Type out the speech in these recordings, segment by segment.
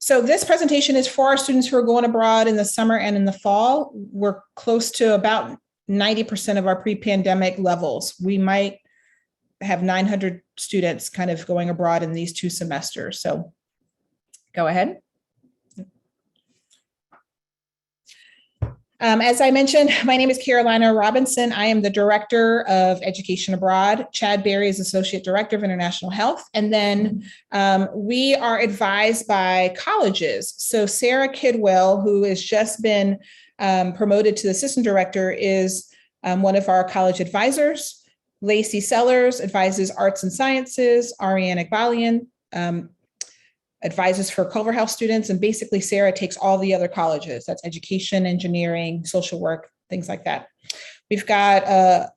So this presentation is for our students who are going abroad in the summer and in the fall. We're close to about 90% of our pre-pandemic levels. We might have 900 students kind of going abroad in these 2 semesters. So go ahead. As I mentioned, my name is Carolina Robinson. I am the Director of Education Abroad. Chad Berry is Associate Director of International Health. And then we are advised by colleges. So Sarah Kidwell, who has just been promoted to the Assistant Director, is one of our college advisors. Lacey Sellers advises Arts and Sciences. Ariane Iqbalian advises for Culverhouse students, and basically Sarah takes all the other colleges. That's education, engineering, social work, things like that. We've got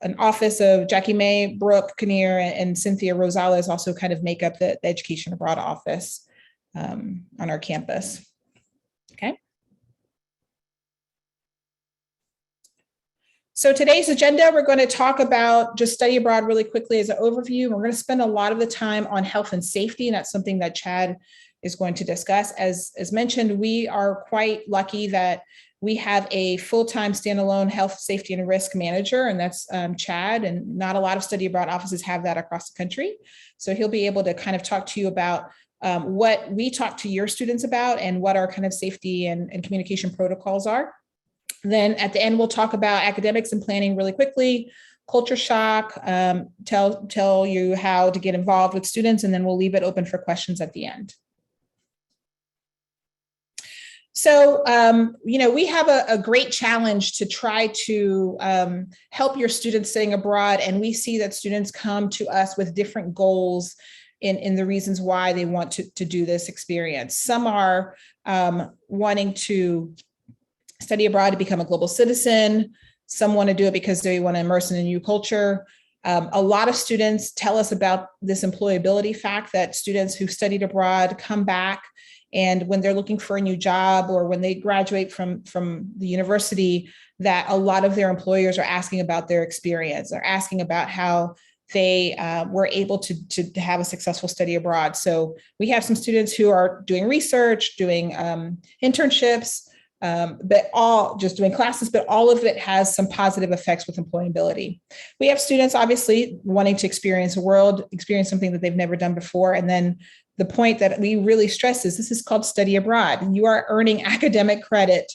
an office of Jackie May, Brooke Kinnear, and Cynthia Rosales also kind of make up the Education Abroad office on our campus. Okay. So today's agenda, we're going to talk about just study abroad really quickly as an overview. We're going to spend a lot of the time on health and safety, and that's something that Chad is going to discuss. As mentioned, we are quite lucky that we have a full-time standalone health, safety, and risk manager, and that's Chad, and not a lot of study abroad offices have that across the country. So he'll be able to kind of talk to you about what we talk to your students about and what our kind of safety and communication protocols are. Then at the end, we'll talk about academics and planning really quickly, culture shock, tell you how to get involved with students, and then we'll leave it open for questions at the end. So, we have a great challenge to try to help your students studying abroad. And we see that students come to us with different goals in the reasons why they want to do this experience. Some are wanting to study abroad to become a global citizen. Some want to do it because they want to immerse in a new culture. A lot of students tell us about this employability fact that students who studied abroad come back, and when they're looking for a new job or when they graduate from the university, that a lot of their employers are asking about their experience. They're asking about how they were able to have a successful study abroad. So we have some students who are doing research, doing internships, but all just doing classes, but all of it has some positive effects with employability. We have students obviously wanting to experience the world, experience something that they've never done before. And then the point that we really stress is this is called study abroad. You are earning academic credit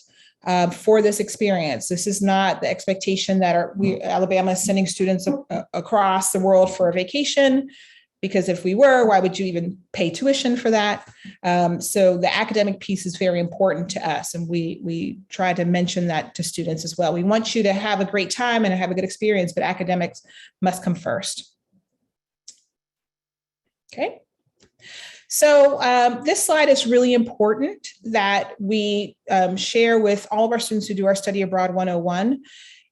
for this experience. This is not the expectation that Alabama is sending students across the world for a vacation, because if we were, why would you even pay tuition for that? So the academic piece is very important to us, and we try to mention that to students as well. We want you to have a great time and have a good experience, but academics must come first. Okay. So this slide is really important that we share with all of our students who do our Study Abroad 101.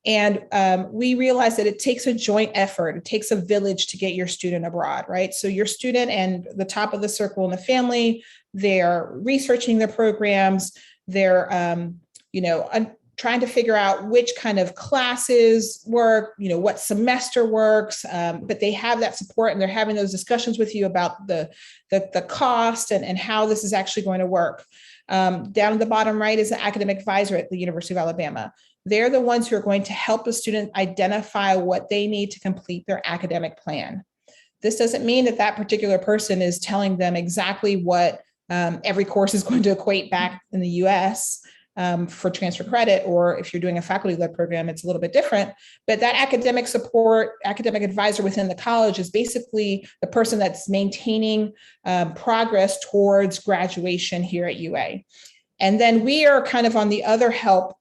And we realize that it takes a joint effort. It takes a village to get your student abroad, right? So your student and the top of the circle in the family, they're researching their programs. They're, trying to figure out which kind of classes work, what semester works, but they have that support and they're having those discussions with you about the cost and how this is actually going to work. Down at the bottom right is an academic advisor at the University of Alabama. They're the ones who are going to help a student identify what they need to complete their academic plan. This doesn't mean that that particular person is telling them exactly what every course is going to equate back in the US for transfer credit, or if you're doing a faculty-led program, it's a little bit different. But that academic support, academic advisor within the college is basically the person that's maintaining progress towards graduation here at UA. And then we are kind of on the other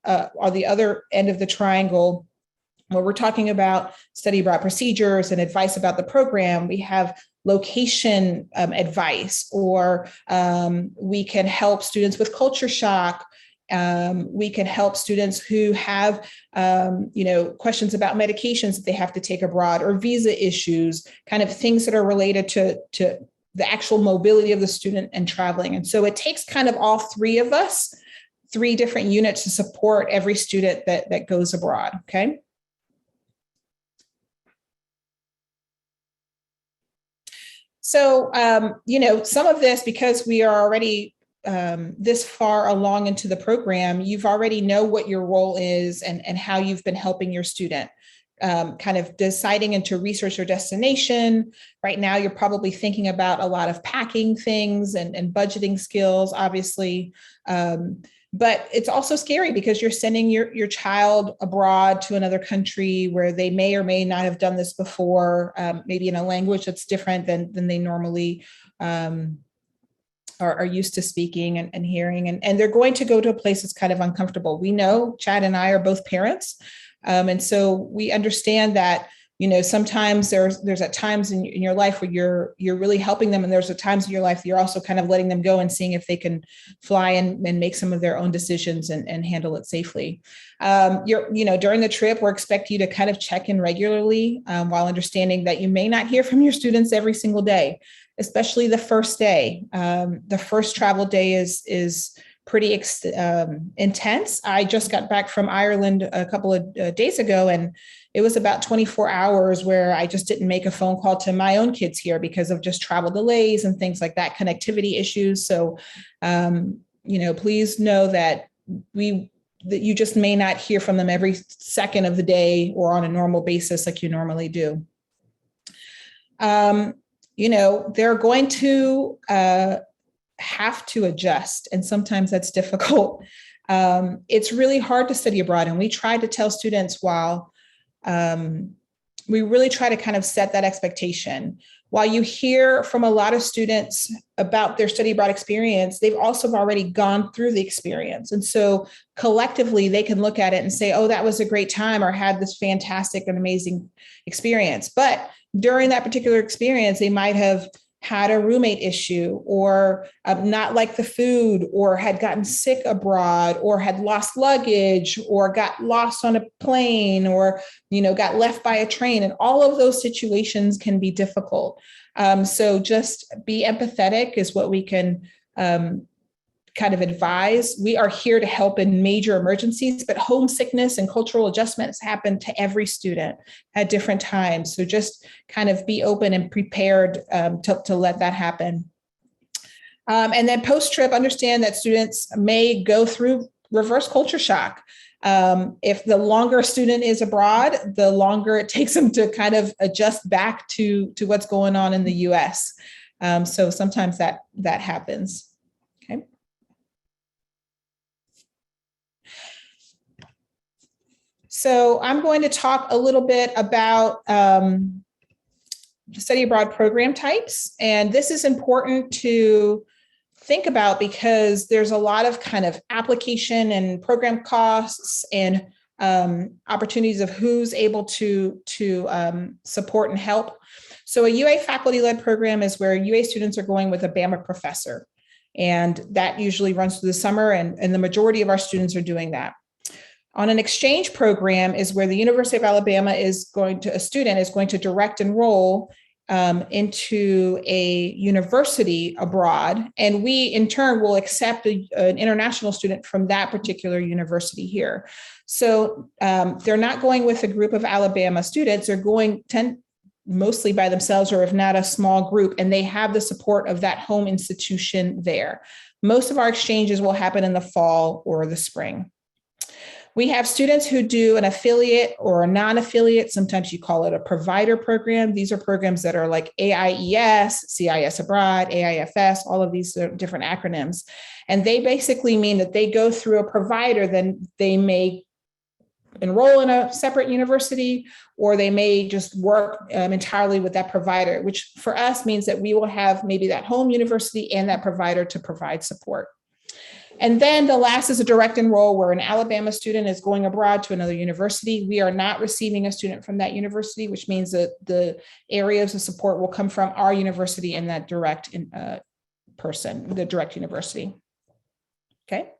on the other end of the triangle, where we're talking about study abroad procedures and advice about the program. We have location advice, or we can help students with culture shock. We can help students who have, questions about medications that they have to take abroad, or visa issues, kind of things that are related to the actual mobility of the student and traveling. And so it takes kind of all three of us, 3 different units to support every student that goes abroad, okay? So, some of this, because we are already this far along into the program, you've already know what your role is and how you've been helping your student. Kind of deciding into research or destination. Right now, you're probably thinking about a lot of packing things and budgeting skills, obviously. But it's also scary because you're sending your child abroad to another country where they may or may not have done this before, maybe in a language that's different than they normally are used to speaking and hearing. And they're going to go to a place that's kind of uncomfortable. We know Chad and I are both parents. And so we understand that, sometimes there's at times in your life where you're really helping them. And there's at times in your life, you're also kind of letting them go and seeing if they can fly and make some of their own decisions and handle it safely. During the trip, we're expecting you to kind of check in regularly while understanding that you may not hear from your students every single day, especially the first day. The first travel day is pretty intense. I just got back from Ireland a couple of days ago, and it was about 24 hours where I just didn't make a phone call to my own kids here because of just travel delays and things like that, connectivity issues. So, please know that you just may not hear from them every second of the day or on a normal basis like you normally do. They're going to have to adjust. And sometimes that's difficult. It's really hard to study abroad. And we try to tell students we really try to kind of set that expectation. While you hear from a lot of students about their study abroad experience, they've also already gone through the experience. And so collectively, they can look at it and say, oh, that was a great time, or had this fantastic and amazing experience. But during that particular experience, they might have had a roommate issue, or not like the food, or had gotten sick abroad, or had lost luggage, or got lost on a plane, or got left by a train. And all of those situations can be difficult. So just be empathetic is what we can kind of advise. We are here to help in major emergencies, but homesickness and cultural adjustments happen to every student at different times. So just kind of be open and prepared to let that happen. And then post-trip, understand that students may go through reverse culture shock. If the longer a student is abroad, the longer it takes them to kind of adjust back to what's going on in the US. So sometimes that happens. Okay. So I'm going to talk a little bit about study abroad program types. And this is important to think about because there's a lot of kind of application and program costs and opportunities of who's able to support and help. So a UA faculty-led program is where UA students are going with a BAMA professor. And that usually runs through the summer, and the majority of our students are doing that. On an exchange program is where the University of Alabama a student is going to direct enroll into a university abroad. And we, in turn, will accept an international student from that particular university here. So they're not going with a group of Alabama students. They're going mostly by themselves, or if not a small group, and they have the support of that home institution there. Most of our exchanges will happen in the fall or the spring. We have students who do an affiliate or a non-affiliate. Sometimes you call it a provider program. These are programs that are like AIES, CIS Abroad, AIFS, all of these are different acronyms. And they basically mean that they go through a provider, then they may enroll in a separate university, or they may just work entirely with that provider, which for us means that we will have maybe that home university and that provider to provide support. And then the last is a direct enroll, where an Alabama student is going abroad to another university. We are not receiving a student from that university, which means that the areas of support will come from our university and that direct person, the direct university. Okay.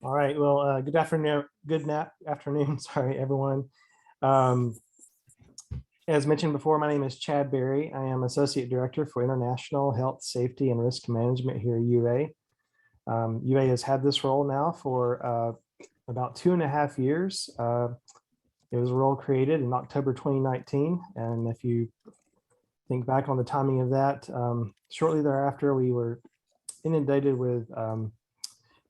All right. Well, good afternoon. Sorry, everyone. As mentioned before, my name is Chad Berry. I am Associate Director for International Health, Safety, and Risk Management here at UA. UA has had this role now for about 2.5 years. It was a role created in October 2019. And if you think back on the timing of that, shortly thereafter, we were inundated with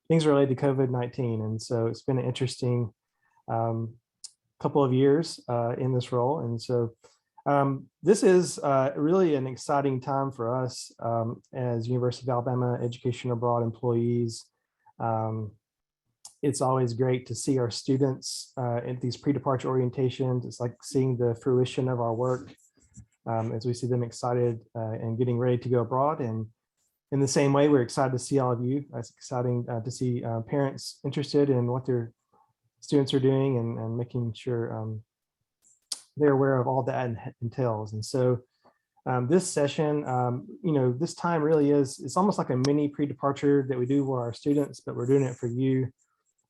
things related to COVID-19. And so it's been an interesting couple of years in this role. And so this is really an exciting time for us as University of Alabama Education Abroad employees. It's always great to see our students at these pre-departure orientations. It's like seeing the fruition of our work as we see them excited and getting ready to go abroad. And in the same way, we're excited to see all of you. It's exciting to see parents interested in what their students are doing and making sure they're aware of all that entails. And so this session, this time really it's almost like a mini pre-departure that we do for our students, but we're doing it for you.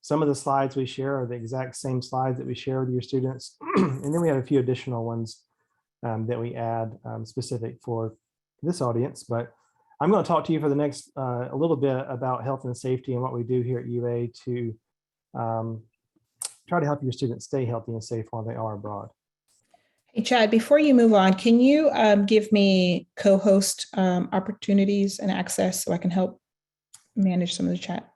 Some of the slides we share are the exact same slides that we share with your students. And then we have a few additional ones that we add specific for this audience. But I'm going to talk to you for the next a little bit about health and safety and what we do here at UA to try to help your students stay healthy and safe while they are abroad. Hey, Chad, before you move on, can you give me co-host opportunities and access so I can help manage some of the chat?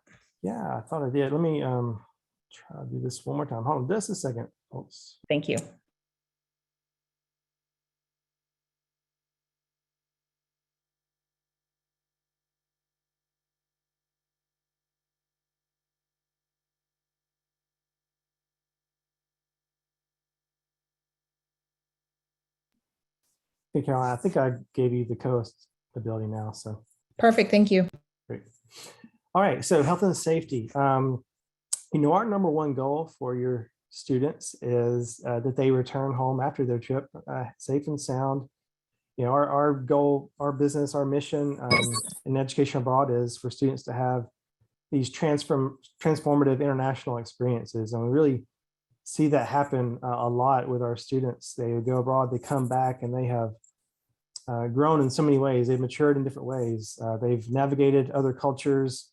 Yeah, I thought I did. Let me try to do this one more time. Hold on just a second. Oops. Thank you. Hey, Caroline, I think I gave you the co-host ability now. So Perfect. Thank you. great. All right. So health and safety. Our number one goal for your students is that they return home after their trip safe and sound. Our goal, our business, our mission in education abroad is for students to have these transformative international experiences. And we really see that happen a lot with our students. They go abroad, they come back, and they have grown in so many ways. They've matured in different ways. They've navigated other cultures,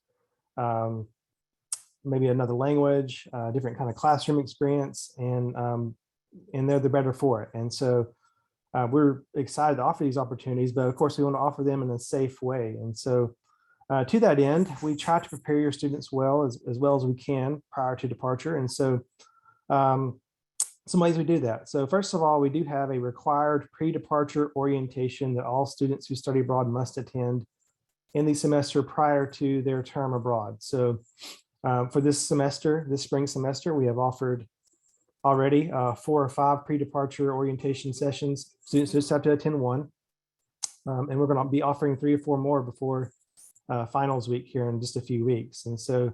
maybe another language, different kind of classroom experience, and they're the better for it. And so we're excited to offer these opportunities, but of course we want to offer them in a safe way. And so to that end, we try to prepare your students well as we can prior to departure. And so some ways we do that. So first of all, we do have a required pre-departure orientation that all students who study abroad must attend in the semester prior to their term abroad. So for this semester, this spring semester, we have offered already 4 or 5 pre-departure orientation sessions. Students just have to attend one. And we're going to be offering 3 or 4 more before finals week here in just a few weeks. And so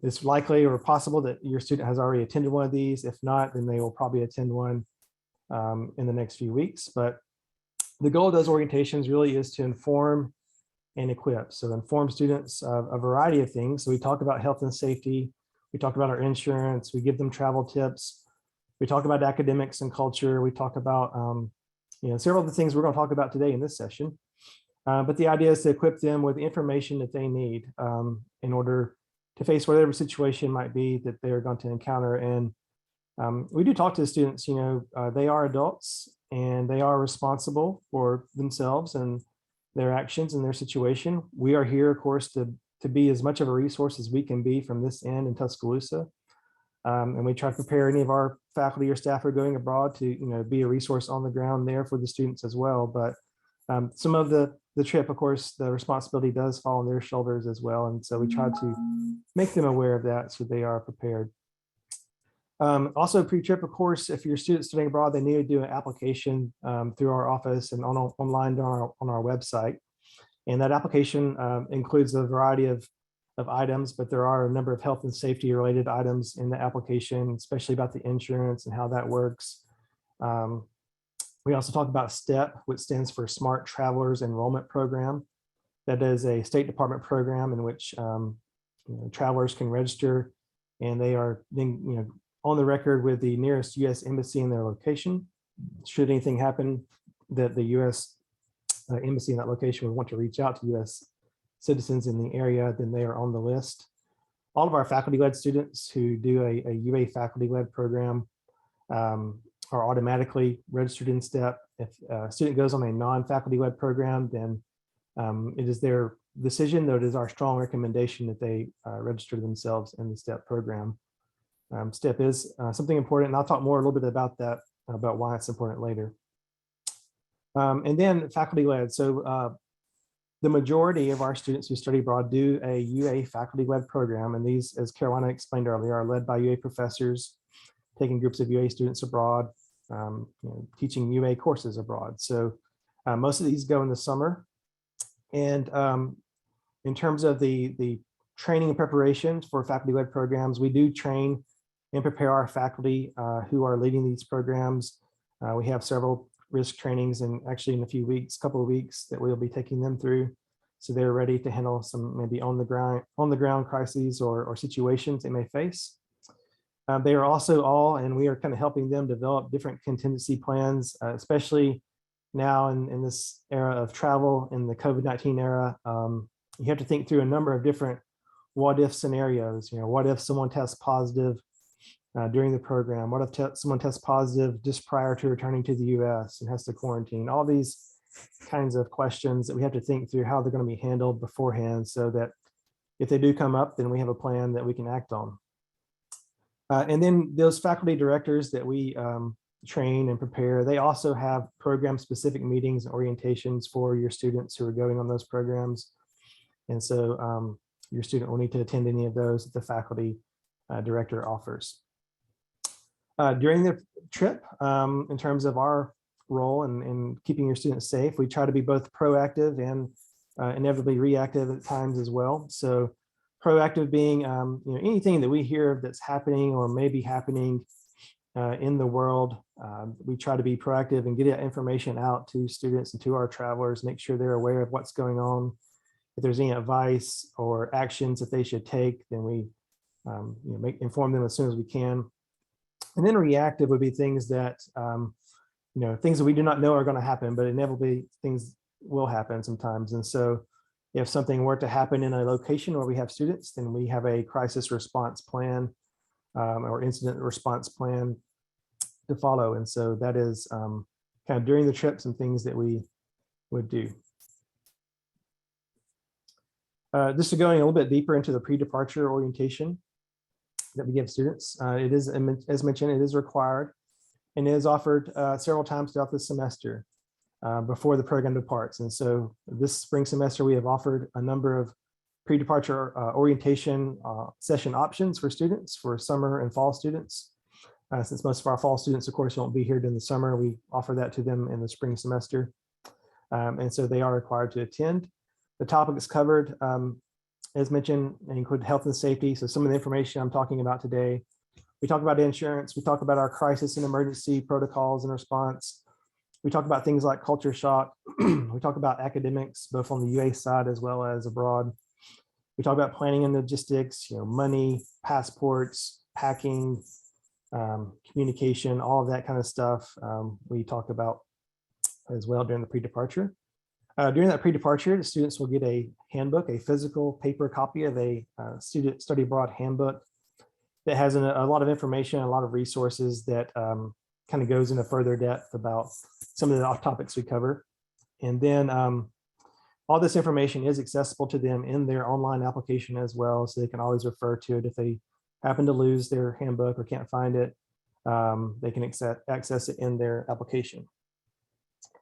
it's likely or possible that your student has already attended one of these. If not, then they will probably attend one in the next few weeks. But the goal of those orientations really is to inform and equip. So inform students of a variety of things. So we talk about health and safety. We talk about our insurance. We give them travel tips. We talk about academics and culture. We talk about several of the things we're going to talk about today in this session. But the idea is to equip them with the information that they need in order to face whatever situation might be that they're going to encounter. And we do talk to the students, they are adults and they are responsible for themselves and their actions and their situation. We are here, of course, to be as much of a resource as we can be from this end in Tuscaloosa. And we try to prepare any of our faculty or staff who are going abroad to be a resource on the ground there for the students as well. But some of the trip, of course, the responsibility does fall on their shoulders as well. And so we try to make them aware of that so they are prepared. Also pre-trip, of course, if your students studying abroad, they need to do an application through our office and online on our website. And that application includes a variety of items, but there are a number of health and safety related items in the application, especially about the insurance and how that works. We also talk about STEP, which stands for Smart Travelers Enrollment Program. That is a State Department program in which travelers can register, and they are being on the record with the nearest U.S. embassy in their location. Should anything happen that the U.S. Embassy in that location would want to reach out to U.S. citizens in the area, then they are on the list. All of our faculty-led students who do a UA faculty-led program are automatically registered in STEP. If a student goes on a non-faculty led program, then it is their decision, though it is our strong recommendation that they register themselves in the STEP program. STEP is something important, and I'll talk more a little bit about that, about why it's important later. And then faculty led. So the majority of our students who study abroad do a UA faculty led program. And these, as Carolina explained earlier, are led by UA professors, taking groups of UA students abroad, teaching UA courses abroad. So most of these go in the summer. And in terms of the training and preparation for faculty led programs, we do train and prepare our faculty who are leading these programs. We have several risk trainings, and actually in a couple of weeks that we'll be taking them through, so they're ready to handle some maybe on the ground crises or situations they may face. They are also all, and we are kind of helping them develop different contingency plans, especially now in this era of travel, in the COVID-19 era. You have to think through a number of different what if scenarios. What if someone tests positive during the program? What if someone tests positive just prior to returning to the US and has to quarantine? All these kinds of questions that we have to think through how they're going to be handled beforehand, so that if they do come up, then we have a plan that we can act on. And then those faculty directors that we train and prepare, they also have program specific meetings and orientations for your students who are going on those programs. And so your student will need to attend any of those that the faculty director offers. During the trip, in terms of our role in keeping your students safe, we try to be both proactive and inevitably reactive at times as well. So proactive being anything that we hear that's happening or may be happening in the world, we try to be proactive and get that information out to students and to our travelers, make sure they're aware of what's going on. If there's any advice or actions that they should take, then we inform them as soon as we can. And then reactive would be things that, things that we do not know are going to happen, but inevitably things will happen sometimes. And so if something were to happen in a location where we have students, then we have a crisis response plan or incident response plan to follow. And so that is kind of during the trip, some things that we would do. Just going a little bit deeper into the pre-departure orientation that we give students. It is, as mentioned, it is required and is offered several times throughout the semester before the program departs. And so this spring semester, we have offered a number of pre-departure orientation session options for students, for summer and fall students. Since most of our fall students, of course, won't be here during the summer, we offer that to them in the spring semester. And so they are required to attend. The topics covered, as mentioned, include health and safety. So some of the information I'm talking about today, we talk about insurance, we talk about our crisis and emergency protocols and response. We talk about things like culture shock. We talk about academics, both on the UA side as well as abroad. We talk about planning and logistics, money, passports, packing, communication, all of that kind of stuff. We talk about as well during the pre-departure. During that pre-departure, the students will get a handbook, a physical paper copy of a student study abroad handbook that has a lot of information, a lot of resources that kind of goes into further depth about some of the topics we cover. And then all this information is accessible to them in their online application as well, so they can always refer to it if they happen to lose their handbook or can't find it. They can access it in their application.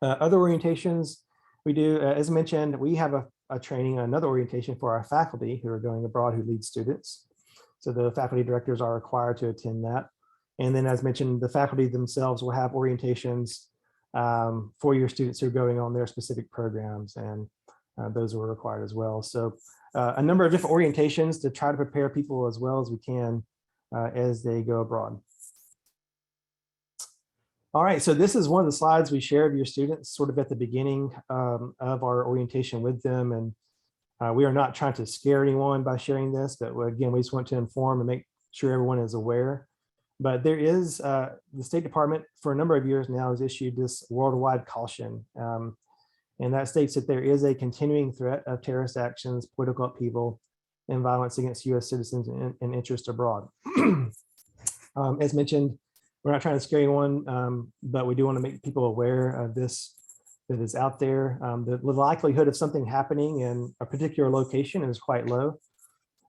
Other orientations we do, as mentioned, we have a training, another orientation for our faculty who are going abroad who lead students. So the faculty directors are required to attend that. And then, as mentioned, the faculty themselves will have orientations for your students who are going on their specific programs, and those are required as well. So a number of different orientations to try to prepare people as well as we can as they go abroad. All right, so this is one of the slides we shared with your students sort of at the beginning of our orientation with them. And we are not trying to scare anyone by sharing this, but again, we just want to inform and make sure everyone is aware. But there is, the State Department for a number of years now has issued this worldwide caution. And that states that there is a continuing threat of terrorist actions, political upheaval, and violence against US citizens and interest abroad. As mentioned, We're not trying to scare anyone, but we do want to make people aware of this that is out there. The likelihood of something happening in a particular location is quite low.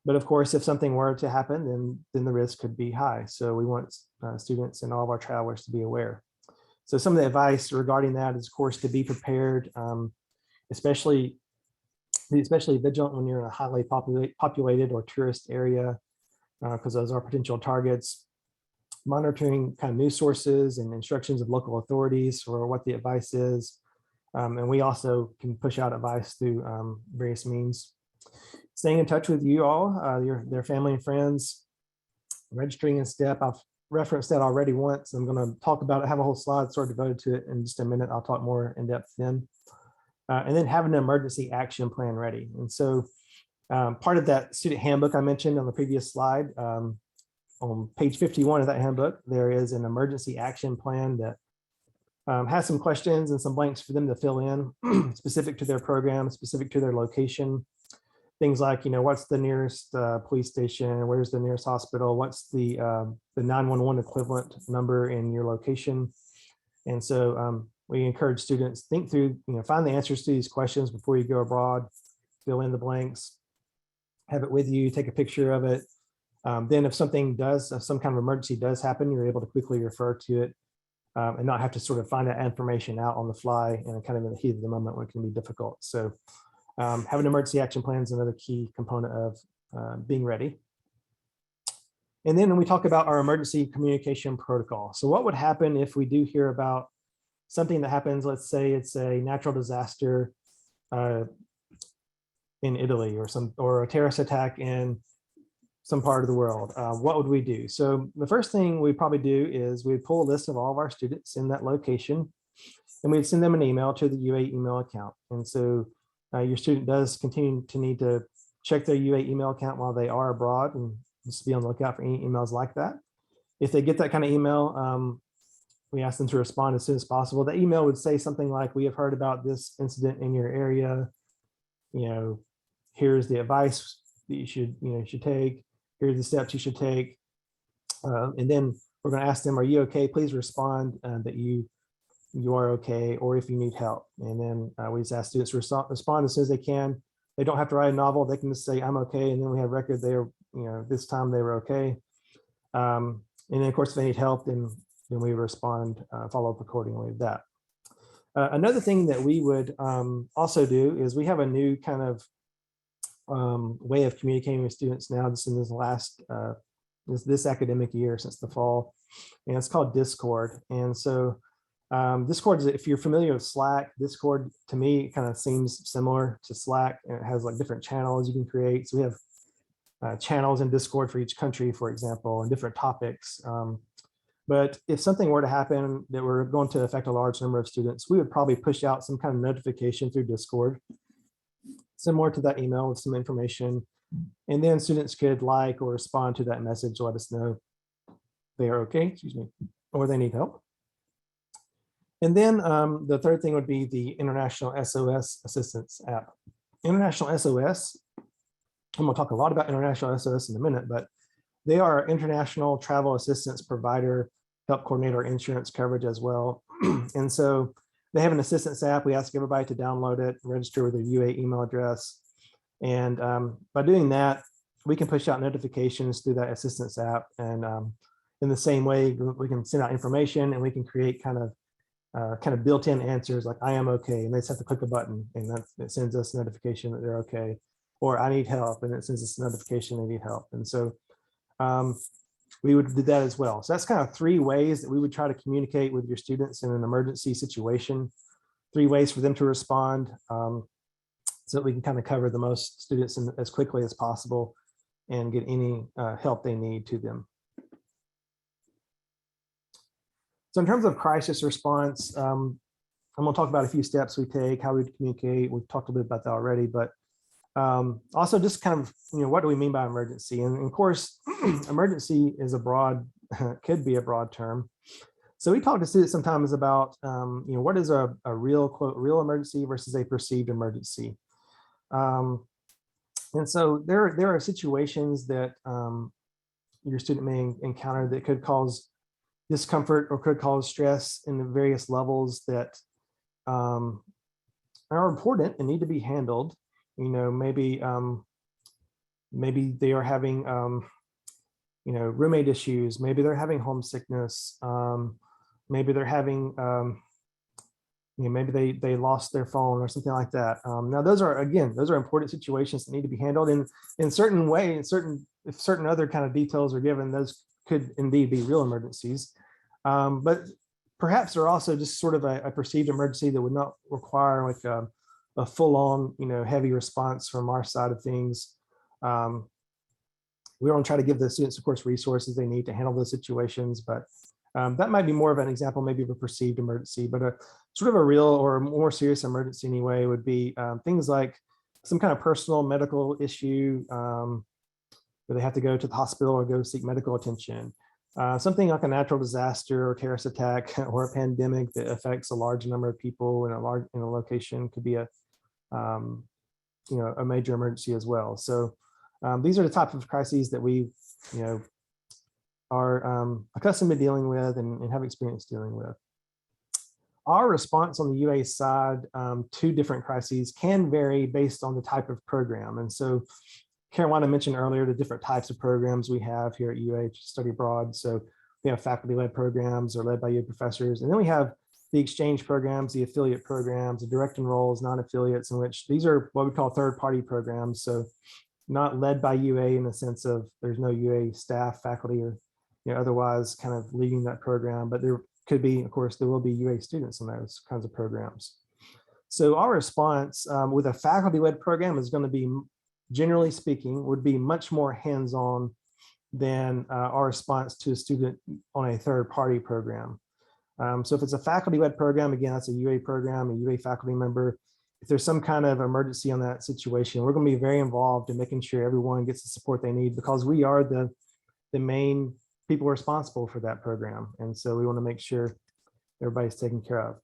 But of course, if something were to happen, then the risk could be high. So we want students and all of our travelers to be aware. So some of the advice regarding that is, of course, to be prepared, especially vigilant when you're in a highly populated or tourist area, because those are potential targets. Monitoring kind of news sources and instructions of local authorities for what the advice is. And we also can push out advice through various means. Staying in touch with you all, their family and friends, registering in STEP. I've referenced that already once. I'm going to talk about it, have a whole slide sort of devoted to it in just a minute. I'll talk more in depth then. And then having an emergency action plan ready. And so part of that student handbook I mentioned on the previous slide, on page 51 of that handbook, there is an emergency action plan that has some questions and some blanks for them to fill in specific to their program, specific to their location. Things like, what's the nearest police station? Where's the nearest hospital? What's the 911 equivalent number in your location? And so we encourage students think through, find the answers to these questions before you go abroad, fill in the blanks, have it with you, take a picture of it. Then if something does, if some kind of emergency does happen, you're able to quickly refer to it and not have to sort of find that information out on the fly and kind of in the heat of the moment when it can be difficult. So having an emergency action plan is another key component of being ready. And then when we talk about our emergency communication protocol. So what would happen if we do hear about something that happens, let's say it's a natural disaster in Italy or a terrorist attack in some part of the world, what would we do? So the first thing we probably do is we'd pull a list of all of our students in that location, and we'd send them an email to the UA email account. And so your student does continue to need to check their UA email account while they are abroad, and just be on the lookout for any emails like that. If they get that kind of email, we ask them to respond as soon as possible. The email would say something like, we have heard about this incident in your area. Here's the advice that you should take. Here's the steps you should take. And then we're going to ask them, are you okay? Please respond that you are okay, or if you need help. And then we just ask students to respond as soon as they can. They don't have to write a novel. They can just say, I'm okay. And then we have record there, this time they were okay. And then of course, if they need help, then we respond, follow up accordingly with that. Another thing that we would also do is we have a new kind of way of communicating with students now, just in this last this academic year since the fall, and it's called Discord. And so Discord is, if you're familiar with Slack, Discord to me kind of seems similar to Slack, and it has like different channels you can create. So we have channels in Discord for each country, for example, and different topics. But if something were to happen that were going to affect a large number of students, we would probably push out some kind of notification through Discord, similar to that email with some information. And then students could like or respond to that message, let us know they are okay, or they need help. And then the third thing would be the International SOS Assistance app. International SOS, I'm going to talk a lot about International SOS in a minute, but they are an international travel assistance provider, help coordinate our insurance coverage as well. And so they have an assistance app. We ask everybody to download it, register with their UA email address. And by doing that, we can push out notifications through that assistance app. And in the same way, we can send out information, and we can create kind of built-in answers like, I am okay. And they just have to click a button, and it sends us a notification that they're okay. Or I need help, and it sends us a notification they need help. And so we would do that as well. So that's kind of 3 ways that we would try to communicate with your students in an emergency situation, 3 ways for them to respond, so that we can kind of cover the most students as quickly as possible and get any help they need to them. So in terms of crisis response, I'm going to talk about a few steps we take, how we communicate. We've talked a bit about that already, but also just kind of, what do we mean by emergency? And of course, emergency is could be a broad term. So we talk to students sometimes about, what is a real, quote, real emergency versus a perceived emergency. And so there are situations that your student may encounter that could cause discomfort or could cause stress in the various levels that are important and need to be handled. Maybe they are having roommate issues, maybe they're having homesickness, maybe they're having maybe they lost their phone or something like that. Now those are important situations that need to be handled in certain way, if certain other kind of details are given, those could indeed be real emergencies. But perhaps they're also just sort of a perceived emergency that would not require like a full-on, heavy response from our side of things. We want to try to give the students, of course, resources they need to handle those situations, but that might be more of an example, maybe of a perceived emergency, but a sort of a real or more serious emergency anyway would be things like some kind of personal medical issue where they have to go to the hospital or go seek medical attention. Something like a natural disaster or terrorist attack or a pandemic that affects a large number of people in a location could be a major emergency as well. So these are the type of crises that we are accustomed to dealing with and have experience dealing with. Our response on the UA side to different crises can vary based on the type of program. And so Carolina mentioned earlier the different types of programs we have here at UA Study Abroad. So we have faculty-led programs or led by UA professors. And then we have the exchange programs, the affiliate programs, the direct enrolls, non-affiliates, in which these are what we call third-party programs. So not led by UA in the sense of there's no UA staff, faculty, or otherwise kind of leading that program, but there could be, of course, there will be UA students in those kinds of programs. So our response with a faculty-led program is going to be, generally speaking, would be much more hands-on than our response to a student on a third-party program. So if it's a faculty-led program, again, that's a UA program, a UA faculty member. If there's some kind of emergency on that situation, we're going to be very involved in making sure everyone gets the support they need, because we are the main people responsible for that program. And so we want to make sure everybody's taken care of.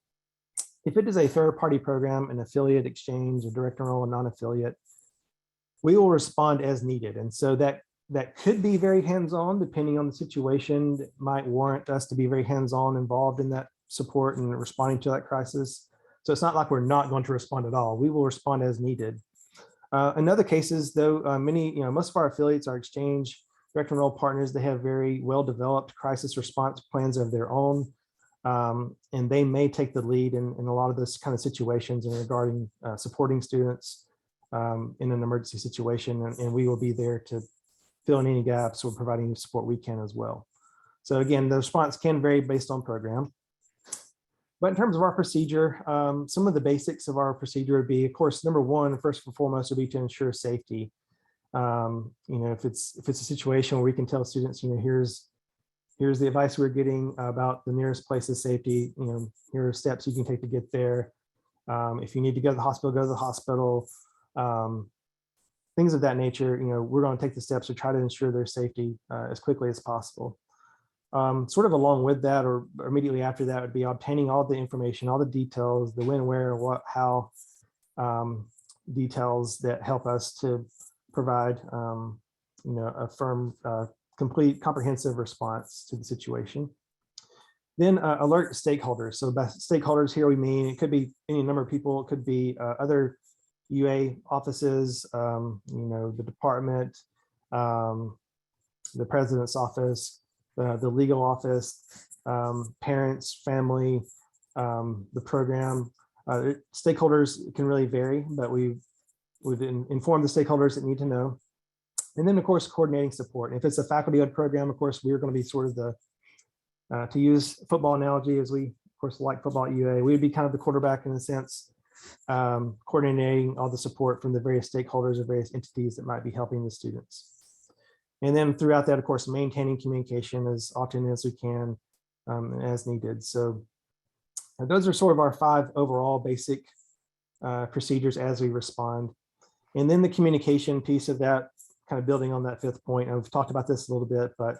If it is a third-party program, an affiliate, exchange, a direct enroll, a non-affiliate, we will respond as needed. And so that could be very hands-on, depending on the situation. That might warrant us to be very hands-on involved in that support and responding to that crisis. So it's not like we're not going to respond at all. We will respond as needed. In other cases, though, most of our affiliates, our exchange, direct enroll partners, they have very well-developed crisis response plans of their own. And they may take the lead in a lot of this kind of situations and regarding supporting students in an emergency situation. And we will be there to fill in any gaps or providing the support we can as well. So again, the response can vary based on program. But in terms of our procedure, some of the basics of our procedure would be, of course, number one, first and foremost, would be to ensure safety. If it's a situation where we can tell students, here's the advice we're getting about the nearest place of safety. Here are steps you can take to get there. If you need to go to the hospital, go to the hospital. Things of that nature. We're going to take the steps to try to ensure their safety as quickly as possible. Sort of along with that, or immediately after that, would be obtaining all the information, all the details, the when, where, what, how details that help us to provide, a firm, complete, comprehensive response to the situation. Then alert stakeholders. So by stakeholders here, we mean it could be any number of people. It could be other UA offices, the department, the president's office, the legal office, parents, family, the program. Stakeholders can really vary, but we would inform the stakeholders that need to know. And then, of course, coordinating support. If it's a faculty-led program, of course, we're going to be sort of the, to use football analogy, as we, of course, like football at UA, we would be kind of the quarterback in a sense, coordinating all the support from the various stakeholders or various entities that might be helping the students. And then throughout that, of course, maintaining communication as often as we can, as needed. So those are sort of our 5 overall basic procedures as we respond. And then the communication piece of that, kind of building on that 5th point, and we've talked about this a little bit, but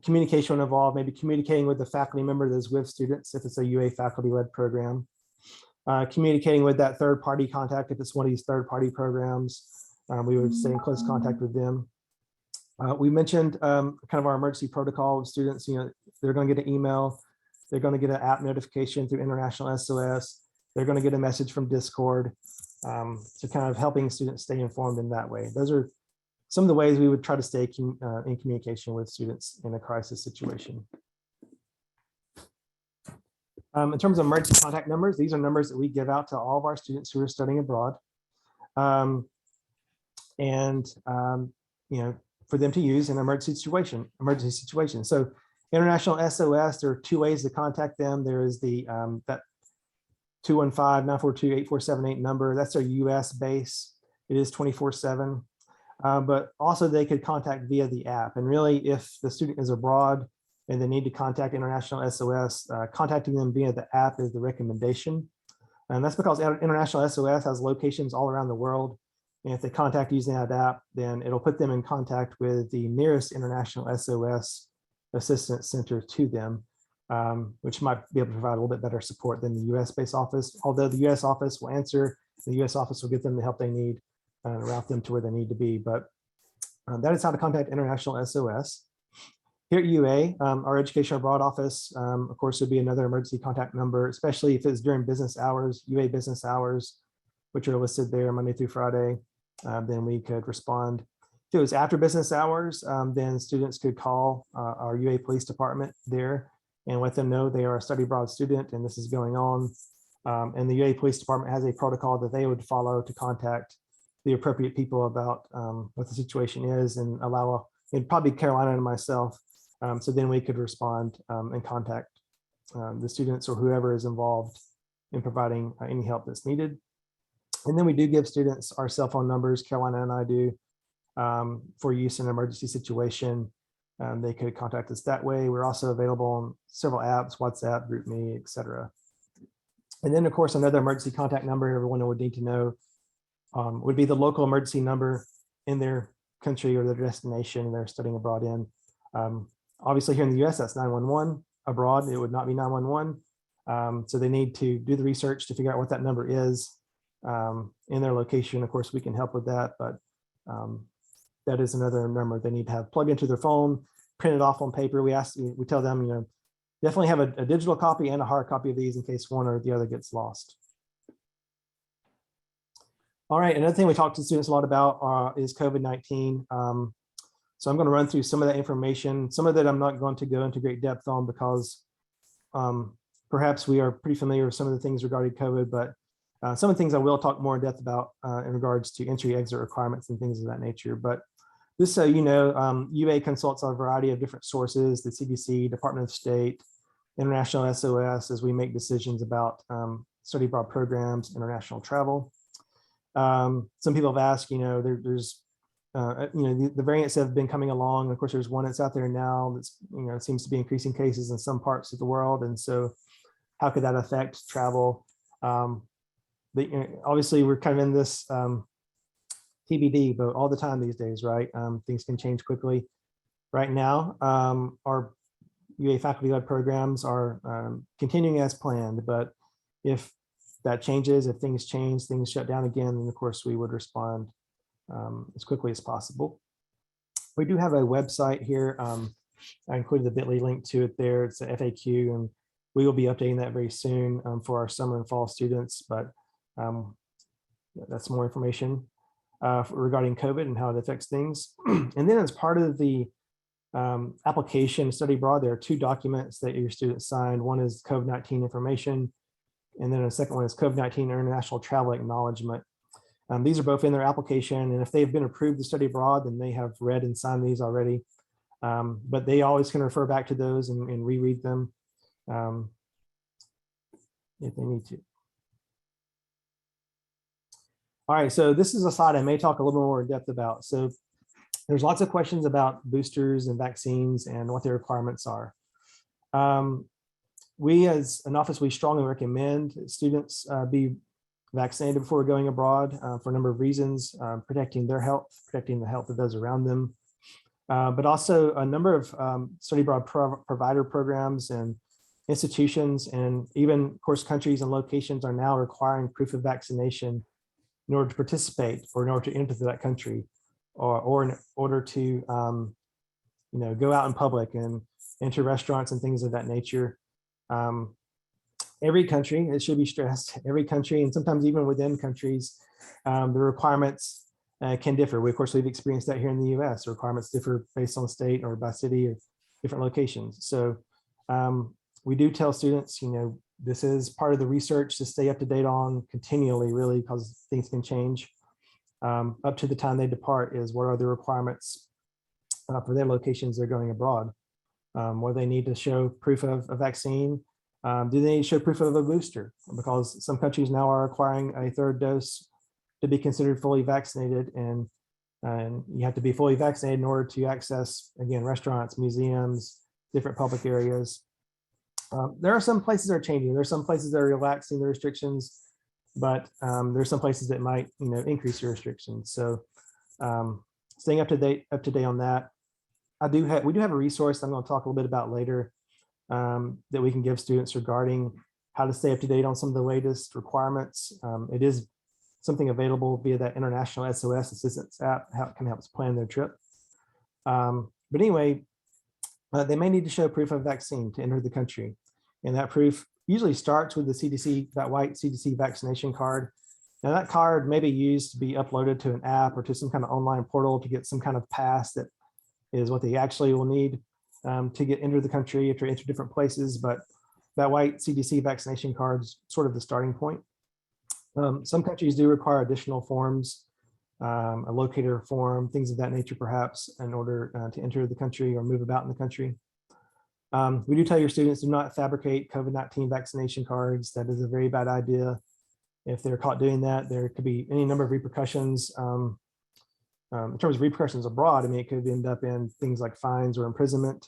communication will involve maybe communicating with the faculty member that is with students if it's a UA faculty-led program, communicating with that third-party contact if it's one of these third-party programs. We would stay in close contact with them. We mentioned kind of our emergency protocol with students. They're going to get an email. They're going to get an app notification through International SOS. They're going to get a message from Discord. So kind of helping students stay informed in that way. Those are some of the ways we would try to stay in communication with students in a crisis situation. In terms of emergency contact numbers, these are numbers that we give out to all of our students who are studying abroad. For them to use in an emergency situation. So International SOS, there are two ways to contact them. There is the that 215-942-8478 number. That's their US base. It is 24/7. But also they could contact via the app. And really, if the student is abroad and they need to contact International SOS, contacting them via the app is the recommendation. And that's because International SOS has locations all around the world. And if they contact using that app, then it'll put them in contact with the nearest International SOS Assistance Center to them, which might be able to provide a little bit better support than the US-based office. Although the US office will answer, the US office will get them the help they need and route them to where they need to be. But that is how to contact International SOS. Here at UA, our Education Abroad office, of course, would be another emergency contact number, especially if it's during business hours, UA business hours, which are listed there Monday through Friday. Then we could respond. If it was after business hours, then students could call our UA Police Department there and let them know they are a study abroad student and this is going on. And the UA Police Department has a protocol that they would follow to contact the appropriate people about what the situation is and allow, it'd probably Carolina and myself. So then we could respond and contact the students or whoever is involved in providing any help that's needed. And then we do give students our cell phone numbers, Carolina and I do, for use in an emergency situation. They could contact us that way. We're also available on several apps, WhatsApp, GroupMe, etc. And then, of course, another emergency contact number everyone would need to know would be the local emergency number in their country or their destination they're studying abroad in. Obviously, here in the US, that's 911. Abroad, it would not be 911. So they need to do the research to figure out what that number is in their location. Of course, we can help with that, but that is another number they need to have plugged into their phone, printed off on paper. We tell them, definitely have a digital copy and a hard copy of these in case one or the other gets lost. All right, another thing we talk to students a lot about is COVID-19. So I'm going to run through some of that information. Some of that I'm not going to go into great depth on because perhaps we are pretty familiar with some of the things regarding COVID, but some of the things I will talk more in depth about in regards to entry-exit requirements and things of that nature. But just so you know, UA consults a variety of different sources, the CDC, Department of State, International SOS, as we make decisions about study abroad programs, international travel. Some people have asked, there's the variants have been coming along. Of course, there's one that's out there now that's, seems to be increasing cases in some parts of the world. And so how could that affect travel? Obviously, we're kind of in this TBD, but all the time these days, right? Things can change quickly. Right now, our UA faculty-led programs are continuing as planned, but if that changes, if things change, things shut down again, then of course we would respond as quickly as possible. We do have a website here. I included the bit.ly link to it there. It's a FAQ, and we will be updating that very soon for our summer and fall students, but that's more information regarding COVID and how it affects things. And then as part of the application study abroad, there are two documents that your students signed. One is COVID-19 information, and then the second one is COVID-19 international travel acknowledgement. These are both in their application, and if they've been approved to study abroad, then they have read and signed these already. But they always can refer back to those and reread them if they need to. All right, so this is a slide I may talk a little more in depth about. So there's lots of questions about boosters and vaccines and what their requirements are. We as an office, we strongly recommend students be vaccinated before going abroad for a number of reasons, protecting their health, protecting the health of those around them, but also a number of study abroad provider programs and institutions, and even, of course, countries and locations are now requiring proof of vaccination in order to participate or in order to enter that country. or in order to, go out in public and enter restaurants and things of that nature. Every country, it should be stressed, every country, and sometimes even within countries, the requirements can differ. Of course, we've experienced that here in the US. The requirements differ based on state or by city or different locations. So we do tell students, this is part of the research to stay up to date on continually, really, because things can change. Up to the time they depart is what are the requirements for their locations they're going abroad. Where they need to show proof of a vaccine. Do they need to show proof of a booster? Because some countries now are requiring a third dose to be considered fully vaccinated, and you have to be fully vaccinated in order to access, again, restaurants, museums, different public areas. There are some places that are changing. There are some places that are relaxing the restrictions, but there are some places that might, increase your restrictions. So staying up to date on that. We do have a resource I'm going to talk a little bit about later that we can give students regarding how to stay up to date on some of the latest requirements. It is something available via that international SOS assistance app, how it can help us plan their trip. But anyway, they may need to show proof of vaccine to enter the country. And that proof usually starts with the CDC, that white CDC vaccination card. Now that card may be used to be uploaded to an app or to some kind of online portal to get some kind of pass that is what they actually will need to get into the country or to enter different places. But that white CDC vaccination card is sort of the starting point. Some countries do require additional forms, a locator form, things of that nature, perhaps, in order to enter the country or move about in the country. We do tell your students, do not fabricate COVID-19 vaccination cards. That is a very bad idea. If they're caught doing that, there could be any number of repercussions. In terms of repercussions abroad, it could end up in things like fines or imprisonment,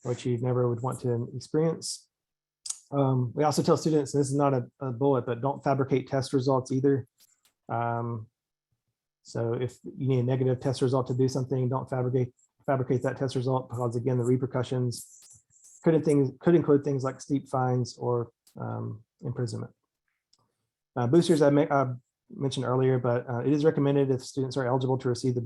which you never would want to experience. We also tell students, and this is not a bullet, but don't fabricate test results either. So if you need a negative test result to do something, don't fabricate that test result, because again, the repercussions could include things like steep fines or imprisonment. Boosters I mentioned earlier, but it is recommended if students are eligible to receive the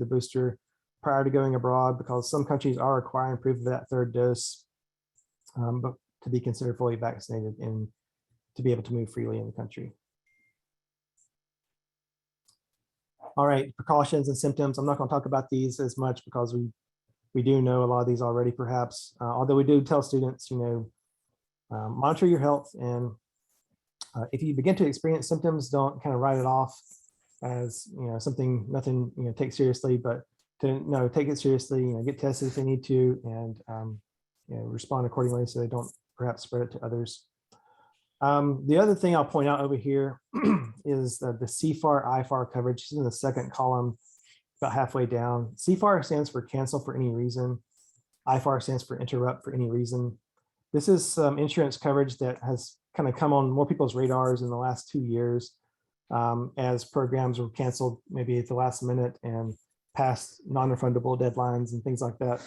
booster prior to going abroad, because some countries are requiring proof of that third dose, but to be considered fully vaccinated and to be able to move freely in the country. All right, precautions and symptoms. I'm not going to talk about these as much because we do know a lot of these already, perhaps. Although we do tell students, monitor your health, and if you begin to experience symptoms, don't kind of write it off as nothing take seriously, but to take it seriously. Get tested if they need to, and respond accordingly so they don't perhaps spread it to others. The other thing I'll point out over here is the CFAR IFAR coverage. This is in the second column, about halfway down. CFAR stands for cancel for any reason. IFAR stands for interrupt for any reason. This is some insurance coverage that has kind of come on more people's radars in the last 2 years as programs were canceled maybe at the last minute and past non-refundable deadlines and things like that.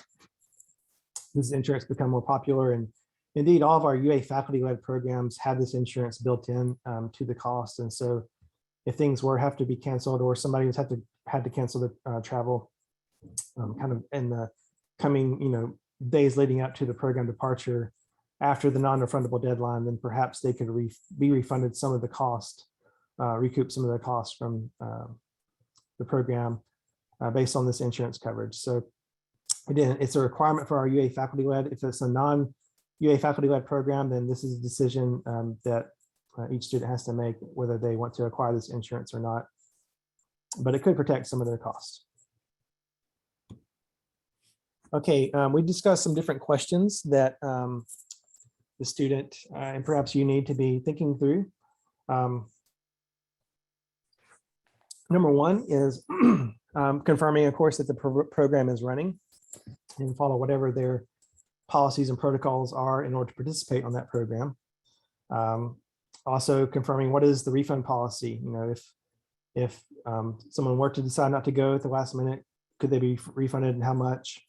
This insurance become more popular, and indeed all of our UA faculty-led programs have this insurance built in to the cost. And so if things have to be canceled, or somebody has had to cancel the travel kind of in the coming days leading up to the program departure after the non-refundable deadline, then perhaps they could be refunded some of the cost, recoup some of the costs from the program based on this insurance coverage. So again, it's a requirement for our UA faculty-led. If it's a non-UA faculty-led program, then this is a decision that each student has to make, whether they want to acquire this insurance or not. But it could protect some of their costs. Okay, we discussed some different questions that the student and perhaps you need to be thinking through. Number one is confirming, of course, that the program is running and follow whatever their policies and protocols are in order to participate on that program. Also confirming what is the refund policy. If someone were to decide not to go at the last minute, could they be refunded and how much?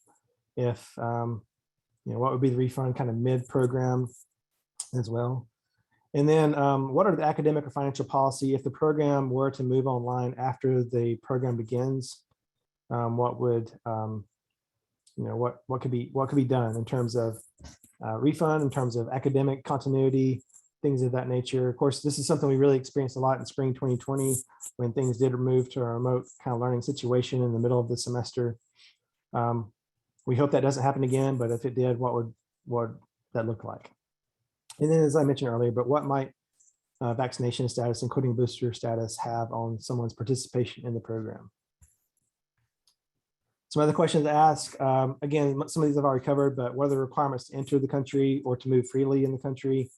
If what would be the refund kind of mid-program as well? And then what are the academic or financial policy if the program were to move online after the program begins? what would, what could be done in terms of refund, in terms of academic continuity, things of that nature. Of course, this is something we really experienced a lot in spring 2020 when things did move to a remote kind of learning situation in the middle of the semester. We hope that doesn't happen again, but if it did, what would that look like? And then, as I mentioned earlier, but what might vaccination status, including booster status, have on someone's participation in the program? Some other questions to ask. Again, some of these I've already covered, but what are the requirements to enter the country or to move freely in the country?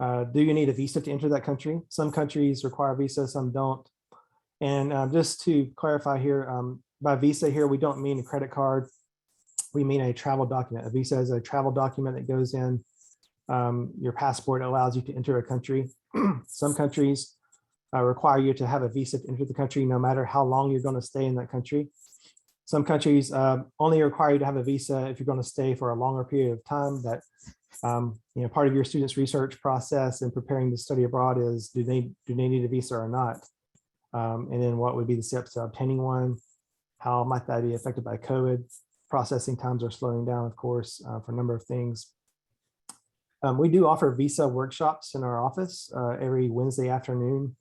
Do you need a visa to enter that country? Some countries require a visa, some don't. And just to clarify here, by visa here, we don't mean a credit card. We mean a travel document. A visa is a travel document that goes in your passport. It allows you to enter a country. Some countries require you to have a visa to enter the country, no matter how long you're going to stay in that country. Some countries only require you to have a visa if you're going to stay for a longer period of time. That part of your students' research process and preparing to study abroad is, do they need a visa or not? And then what would be the steps to obtaining one? How might that be affected by COVID? Processing times are slowing down, of course, for a number of things. We do offer visa workshops in our office every Wednesday afternoon.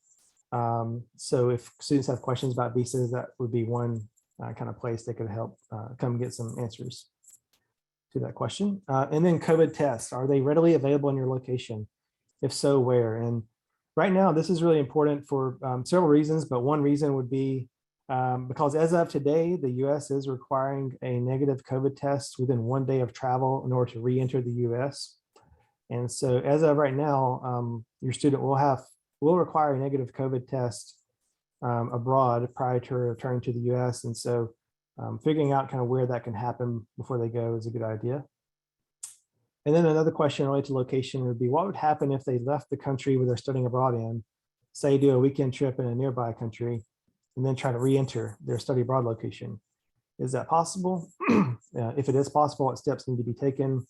So if students have questions about visas, that would be one kind of place they could help come get some answers to that question. And then COVID tests, are they readily available in your location? If so, where? And right now, this is really important for several reasons, but one reason would be because as of today, the US is requiring a negative COVID test within 1 day of travel in order to re-enter the US. And so as of right now, your student will require a negative COVID test abroad prior to returning to the US. And so figuring out kind of where that can happen before they go is a good idea. And then another question related to location would be, what would happen if they left the country where they're studying abroad in, say do a weekend trip in a nearby country, and then try to re-enter their study abroad location? Is that possible? If it is possible, what steps need to be taken?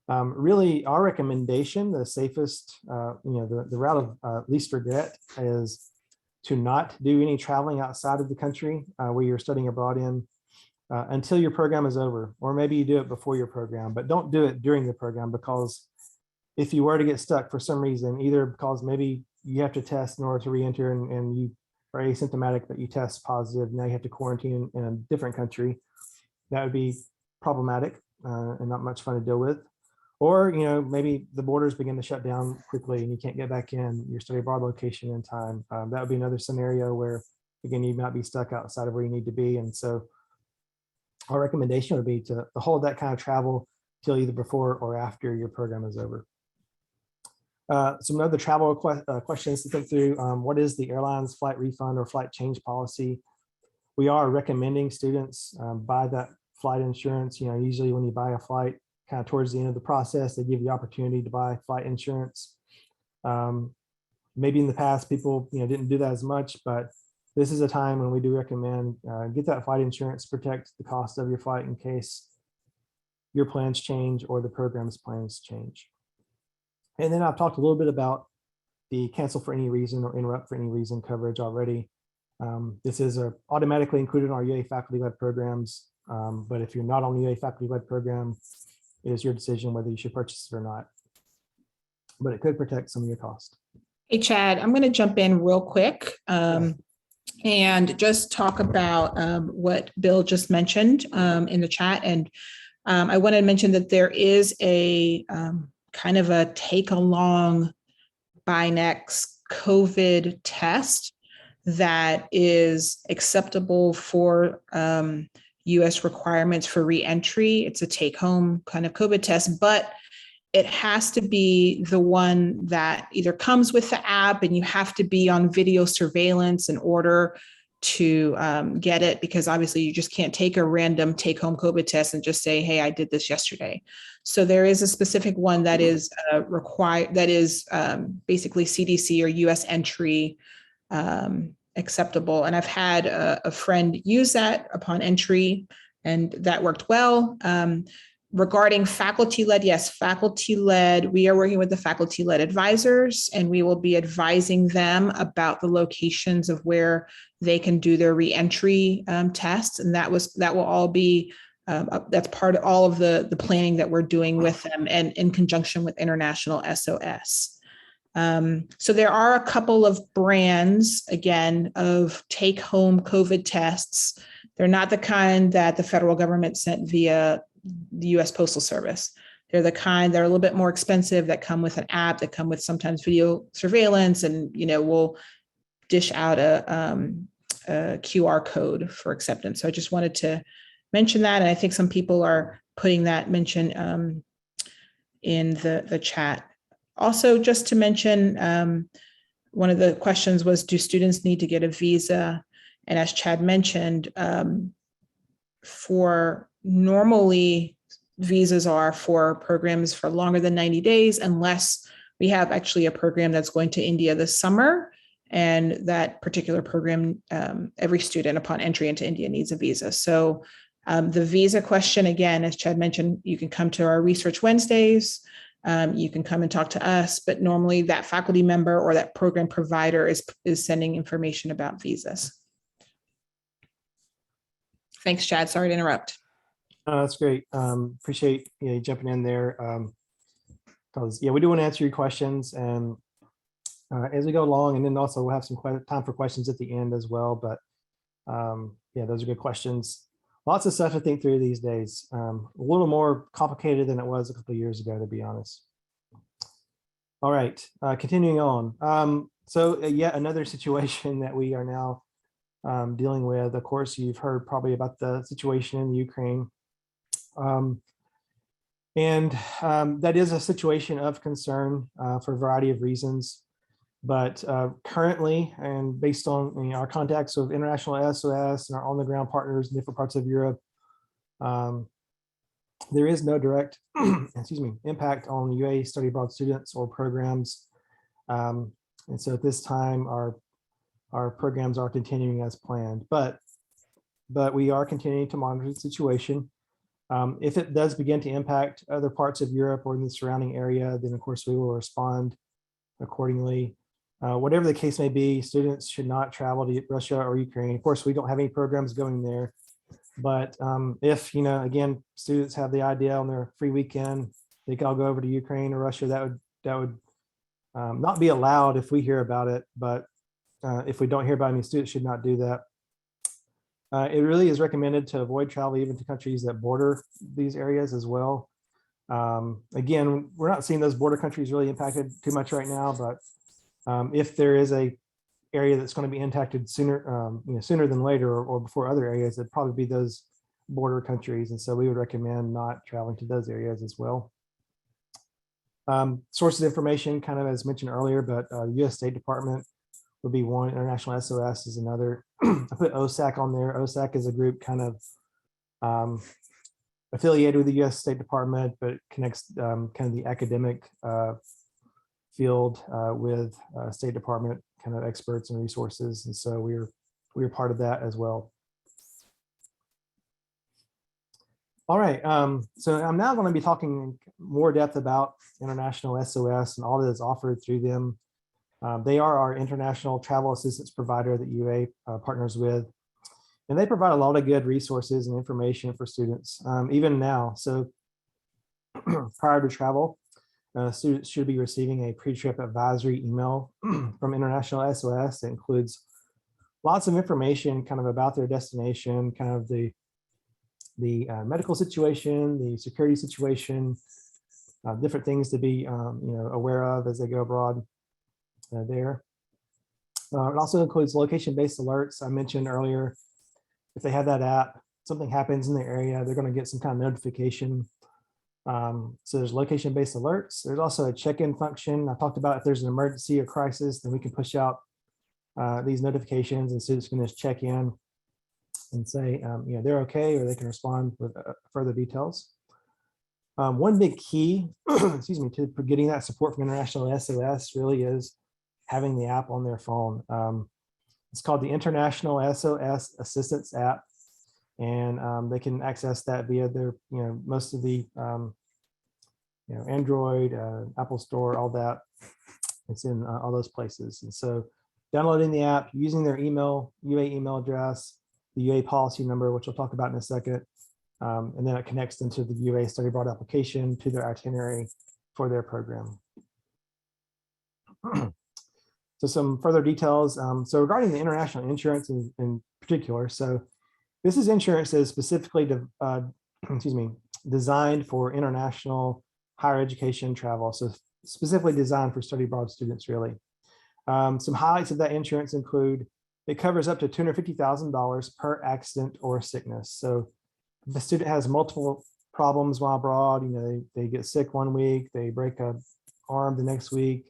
Really, our recommendation, the safest, the route of least regret is to not do any traveling outside of the country where you're studying abroad in until your program is over, or maybe you do it before your program, but don't do it during the program, because if you were to get stuck for some reason, either because maybe you have to test in order to re-enter and you are asymptomatic, but you test positive, now you have to quarantine in a different country, that would be problematic and not much fun to deal with. Or, maybe the borders begin to shut down quickly and you can't get back in your study abroad location in time. That would be another scenario where, again, you might be stuck outside of where you need to be. And so our recommendation would be to hold that kind of travel till either before or after your program is over. Some other travel questions to think through. What is the airline's flight refund or flight change policy? We are recommending students buy that flight insurance. Usually when you buy a flight, kind of towards the end of the process, they give you the opportunity to buy flight insurance. Maybe in the past, people didn't do that as much, but this is a time when we do recommend get that flight insurance to protect the cost of your flight in case your plans change or the program's plans change. And then I've talked a little bit about the cancel for any reason or interrupt for any reason coverage already. This is automatically included in our UA faculty-led programs, but if you're not on the UA faculty-led program, it is your decision whether you should purchase it or not, but it could protect some of your cost. Hey, Chad, I'm going to jump in real quick and just talk about what Bill just mentioned in the chat. And I want to mention that there is a kind of a take along BINEX COVID test that is acceptable for US requirements for reentry. It's a take-home kind of COVID test, but it has to be the one that either comes with the app and you have to be on video surveillance in order to get it, because obviously you just can't take a random take-home COVID test and just say, hey, I did this yesterday. So there is a specific one that is required, that is basically CDC or US entry acceptable. And I've had a friend use that upon entry and that worked well. Regarding faculty-led, yes, faculty-led, we are working with the faculty-led advisors, and we will be advising them about the locations of where they can do their reentry tests. And that will all be, that's part of all of the planning that we're doing with them and in conjunction with International SOS. So there are a couple of brands, again, of take-home COVID tests. They're not the kind that the federal government sent via the U.S. Postal Service. They're the kind that are a little bit more expensive, that come with an app, that come with sometimes video surveillance, and we'll dish out a QR code for acceptance. So I just wanted to mention that, and I think some people are putting that mention in the chat. Also, just to mention, one of the questions was, do students need to get a visa? And as Chad mentioned, for normally visas are for programs for longer than 90 days, unless we have actually a program that's going to India this summer. And that particular program, every student upon entry into India needs a visa. So the visa question, again, as Chad mentioned, you can come to our Research Wednesdays. You can come and talk to us, but normally that faculty member or that program provider is sending information about visas. Thanks, Chad. Sorry to interrupt. That's great. Appreciate you jumping in there. Because we do want to answer your questions, and as we go along, and then also we'll have some time for questions at the end as well. But those are good questions. Lots of stuff to think through these days. A little more complicated than it was a couple of years ago, to be honest. All right, continuing on. So yet another situation that we are now dealing with. Of course, you've heard probably about the situation in Ukraine. That is a situation of concern for a variety of reasons. But currently, and based on our contacts with International SOS and our on-the-ground partners in different parts of Europe, there is no direct impact on UA study abroad students or programs. And so at this time, our programs are continuing as planned. But we are continuing to monitor the situation. If it does begin to impact other parts of Europe or in the surrounding area, then of course we will respond accordingly. Whatever the case may be, students should not travel to Russia or Ukraine. Of course, we don't have any programs going there. But if, again, students have the idea on their free weekend, they can all go over to Ukraine or Russia, that would not be allowed if we hear about it. But if we don't hear about any, students should not do that. It really is recommended to avoid travel even to countries that border these areas as well. Again, we're not seeing those border countries really impacted too much right now, but if there is a area that's going to be impacted sooner, sooner than later, or before other areas, it'd probably be those border countries. And so we would recommend not traveling to those areas as well. Sources of information, kind of as mentioned earlier, but the U.S. State Department would be one. International SOS is another. I put OSAC on there. OSAC is a group kind of affiliated with the U.S. State Department, but connects kind of the academic field with State Department kind of experts and resources. And so we're part of that as well. All right, so I'm now going to be talking in more depth about International SOS and all that is offered through them. They are our international travel assistance provider that UA partners with, and they provide a lot of good resources and information for students, even now. So prior to travel, students should be receiving a pre-trip advisory email from International SOS that includes lots of information kind of about their destination, kind of the medical situation, the security situation, different things to be aware of as they go abroad there. It also includes location-based alerts. I mentioned earlier, if they have that app, something happens in the area, they're going to get some kind of notification. So there's location-based alerts. There's also a check-in function. I talked about if there's an emergency or crisis, then we can push out these notifications, and students can just check in and say, they're okay, or they can respond with further details. One big key, to getting that support from International SOS really is having the app on their phone. It's called the International SOS Assistance app. and they can access that via their, most of the, Android, Apple Store, all that. It's in all those places. And so downloading the app, using their UA email address, the UA policy number, which we'll talk about in a second, and then it connects into the UA study abroad application to their itinerary for their program. So some further details. So regarding the international insurance in particular, so this is insurance that is specifically designed for international higher education travel. So specifically designed for study abroad students, really. Some highlights of that insurance include it covers up to $250,000 per accident or sickness. So if the student has multiple problems while abroad, they get sick one week, they break an arm the next week,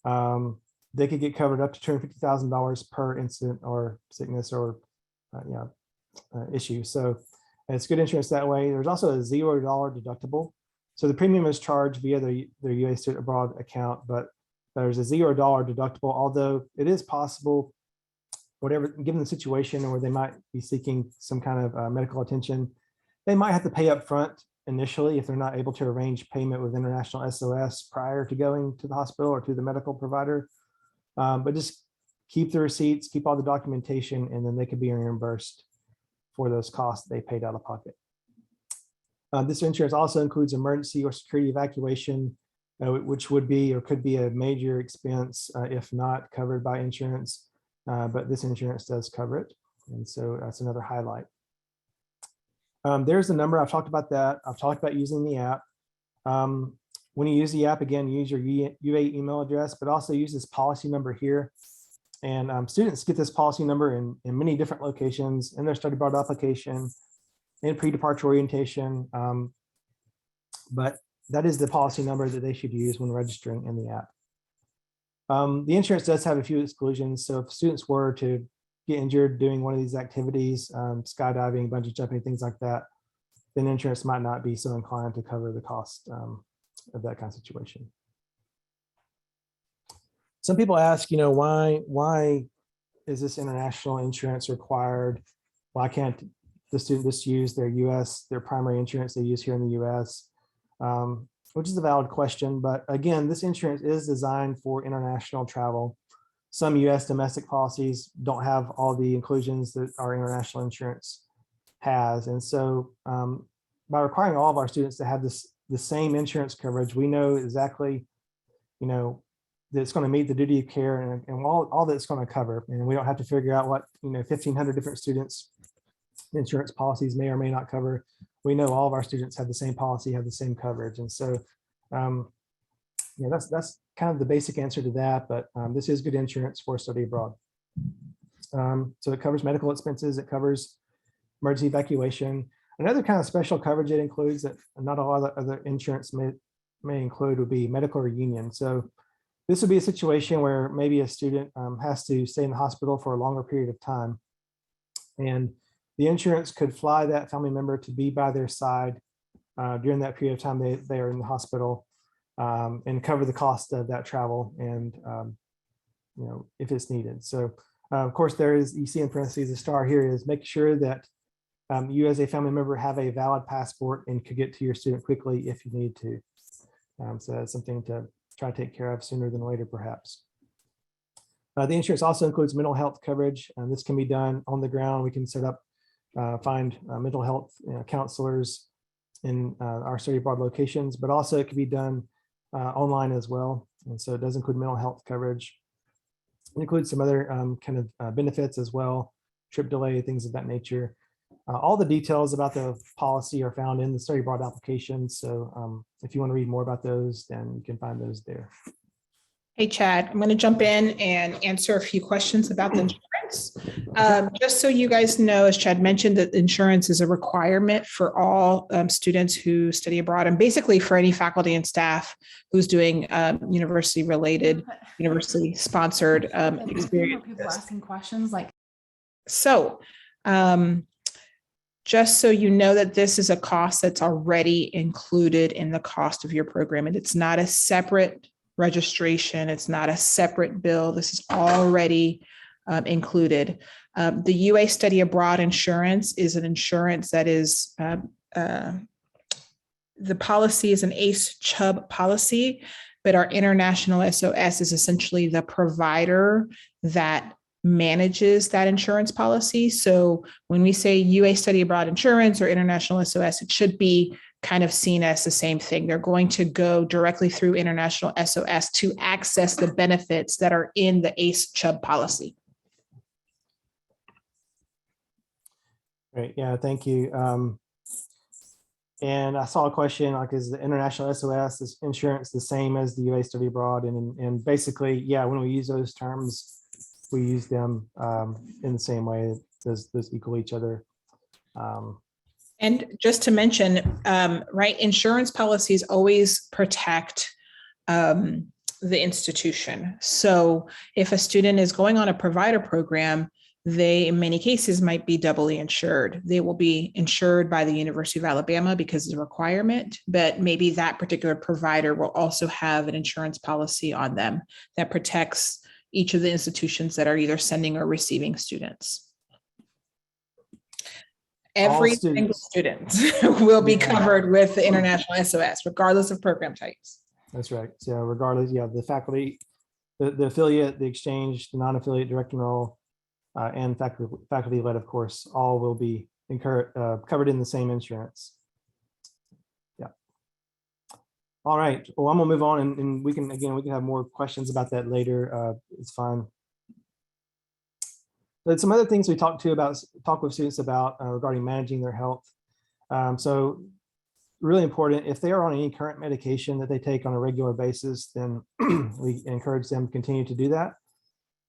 they could get covered up to $250,000 per incident or sickness or issue. So it's good insurance that way. There's also a $0 deductible. So the premium is charged via their UA student abroad account, but there's a $0 deductible, although it is possible, given the situation where they might be seeking some kind of medical attention, they might have to pay up front initially if they're not able to arrange payment with International SOS prior to going to the hospital or to the medical provider. But just keep the receipts, keep all the documentation, and then they could be reimbursed for those costs they paid out of pocket. This insurance also includes emergency or security evacuation, which would be or could be a major expense if not covered by insurance, but this insurance does cover it. And so that's another highlight. There's the number. I've talked about that. I've talked about using the app. When you use the app, again, use your UA email address, but also use this policy number here. And students get this policy number in many different locations in their study abroad application, in pre-departure orientation. But that is the policy number that they should use when registering in the app. The insurance does have a few exclusions. So if students were to get injured doing one of these activities, skydiving, bungee jumping, things like that, then insurance might not be so inclined to cover the cost of that kind of situation. Some people ask, why is this international insurance required? Why can't the student just use their primary insurance they use here in the US? Which is a valid question, but again, this insurance is designed for international travel. Some US domestic policies don't have all the inclusions that our international insurance has. And so by requiring all of our students to have the same insurance coverage, we know exactly, that it's going to meet the duty of care and all that it's going to cover. And we don't have to figure out what, 1,500 different students insurance policies may or may not cover. We know all of our students have the same policy, have the same coverage. And so, that's kind of the basic answer to that, but this is good insurance for study abroad. So it covers medical expenses, it covers emergency evacuation. Another kind of special coverage it includes that not a lot of other insurance may include would be medical reunion. So this would be a situation where maybe a student has to stay in the hospital for a longer period of time. And the insurance could fly that family member to be by their side during that period of time they are in the hospital and cover the cost of that travel and, if it's needed. So of course, you see in parentheses, the star here is make sure that you as a family member have a valid passport and could get to your student quickly if you need to. So that's something to try to take care of sooner than later, perhaps. The insurance also includes mental health coverage, and this can be done on the ground. We can set up, find mental health counselors in our study abroad locations, but also it can be done online as well. And so it does include mental health coverage. It includes some other kind of benefits as well, trip delay, things of that nature. All the details about the policy are found in the study abroad application. So if you want to read more about those, then you can find those there. Hey, Chad, I'm going to jump in and answer a few questions about the insurance. Just so you guys know, as Chad mentioned, that insurance is a requirement for all students who study abroad and basically for any faculty and staff who's doing university-related, university-sponsored experience. People asking questions like. So just so you know that this is a cost that's already included in the cost of your program, and it's not a separate registration. It's not a separate bill. This is already included. The UA study abroad insurance is an insurance that is, the policy is an ACE Chubb policy, but our international SOS is essentially the provider that manages that insurance policy. So when we say UA study abroad insurance or international SOS, it should be kind of seen as the same thing. They're going to go directly through international SOS to access the benefits that are in the ACE Chubb policy. Great, yeah, thank you. And I saw a question like, is the international SOS is insurance the same as the UA study abroad? And basically, yeah, when we use those terms, we use them in the same way. Those equal each other. And just to mention, right, insurance policies always protect the institution. So if a student is going on a provider program, they, in many cases, might be doubly insured. They will be insured by the University of Alabama because it's a requirement, but maybe that particular provider will also have an insurance policy on them that protects each of the institutions that are either sending or receiving students. Every single student will be covered with the international SOS, regardless of program types. That's right. So regardless, yeah, the faculty, the affiliate, the exchange, the non-affiliate, direct enroll, and faculty-led, of course, all will be covered in the same insurance. Yeah. All right. Well, I'm gonna move on, and we can have more questions about that later. It's fine. But some other things we talk with students about regarding managing their health. So really important, if they are on any current medication that they take on a regular basis, then we encourage them to continue to do that.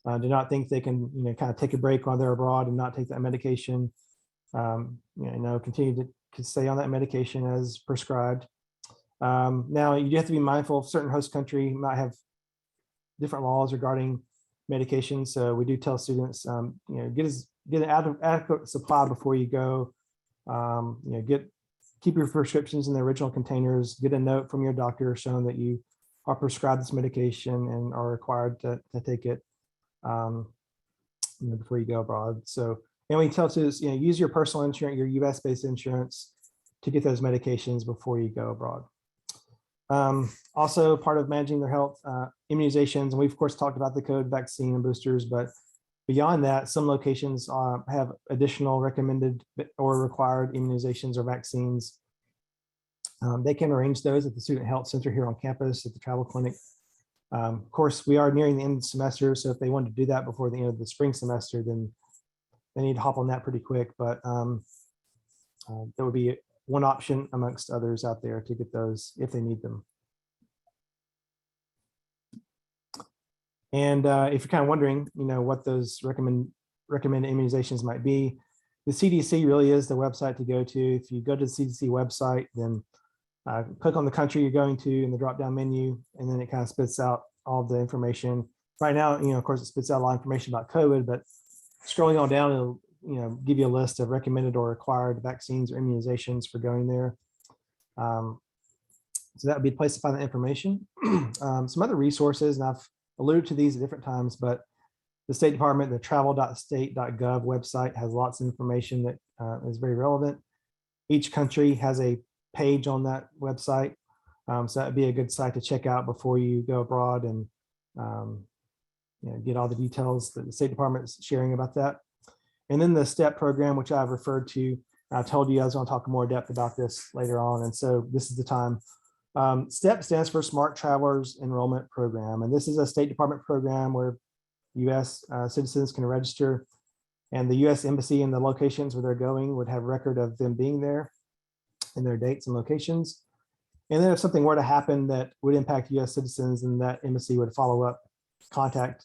Do not think they can, kind of take a break while they're abroad and not take that medication. Continue to stay on that medication as prescribed. Now, you have to be mindful of certain host country might have different laws regarding medications. So we do tell students, get an adequate supply before you go. Keep your prescriptions in the original containers. Get a note from your doctor showing that you are prescribed this medication and are required to take it before you go abroad. So, and we tell students, use your personal insurance, your US-based insurance to get those medications before you go abroad. Also part of managing their health, immunizations, and we've of course talked about the COVID vaccine and boosters, but beyond that, some locations have additional recommended or required immunizations or vaccines. They can arrange those at the Student Health Center here on campus at the travel clinic. Of course, we are nearing the end of the semester, so if they want to do that before the end of the spring semester, then they need to hop on that pretty quick, but that would be one option amongst others out there to get those if they need them. And if you're kind of wondering, what those recommended immunizations might be, the CDC really is the website to go to. If you go to the CDC website, then click on the country you're going to in the drop-down menu, and then it kind of spits out all the information. Right now, of course, it spits out a lot of information about COVID, but scrolling on down, it'll give you a list of recommended or required vaccines or immunizations for going there. So that would be a place to find the information. Some other resources, and I've alluded to these at different times, but the State Department, the travel.state.gov website has lots of information that is very relevant. Each country has a page on that website. So that would be a good site to check out before you go abroad and get all the details that the State Department is sharing about that. And then the STEP program, which I've referred to, I told you I was going to talk more in depth about this later on. And so this is the time. STEP stands for Smart Travelers Enrollment Program. And this is a State Department program where US citizens can register, and the US Embassy and the locations where they're going would have record of them being there and their dates and locations. And then if something were to happen that would impact US citizens, then that embassy would follow up, contact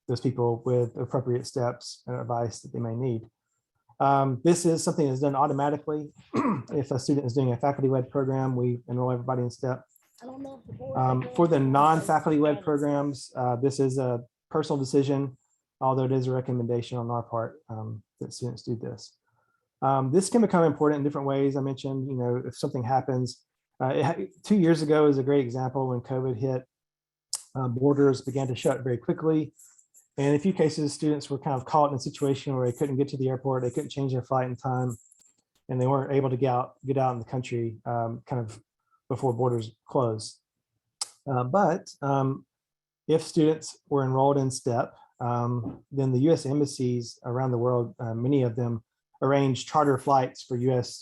those people with appropriate steps and advice that they may need. This is something that's done automatically. If a student is doing a faculty-led program, we enroll everybody in STEP. For the non-faculty-led programs, this is a personal decision, although it is a recommendation on our part that students do this. This can become important in different ways. I mentioned, if something happens, 2 years ago is a great example when COVID hit. Borders began to shut very quickly. And in a few cases, students were kind of caught in a situation where they couldn't get to the airport, they couldn't change their flight in time, and they weren't able to get out in the country kind of before borders closed. But if students were enrolled in STEP, then the U.S. embassies around the world, many of them arrange charter flights for U.S.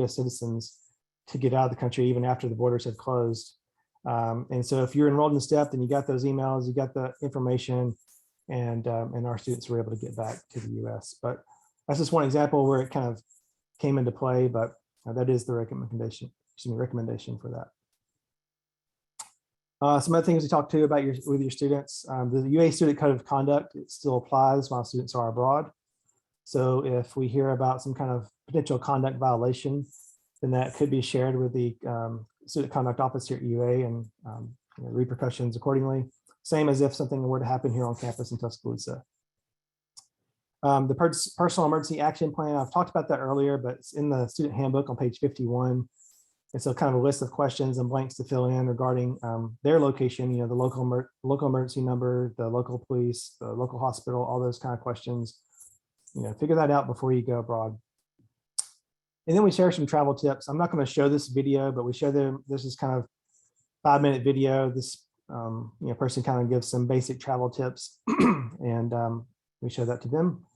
citizens to get out of the country even after the borders have closed. And so if you're enrolled in STEP, then you got those emails, you got the information, and our students were able to get back to the U.S. But that's just one example where it kind of came into play, but that is the recommendation for that. Some other things we talked to about with your students, the UA Student Code of Conduct, it still applies while students are abroad. So if we hear about some kind of potential conduct violation, then that could be shared with the Student Conduct Office here at UA and repercussions accordingly. Same as if something were to happen here on campus in Tuscaloosa. The Personal Emergency Action Plan, I've talked about that earlier, but it's in the student handbook on page 51. It's a kind of a list of questions and blanks to fill in regarding their location, the local emergency number, the local police, the local hospital, all those kind of questions. Figure that out before you go abroad. And then we share some travel tips. I'm not going to show this video, but we show them, this is kind of 5-minute video. This person kind of gives some basic travel tips and we show that to them.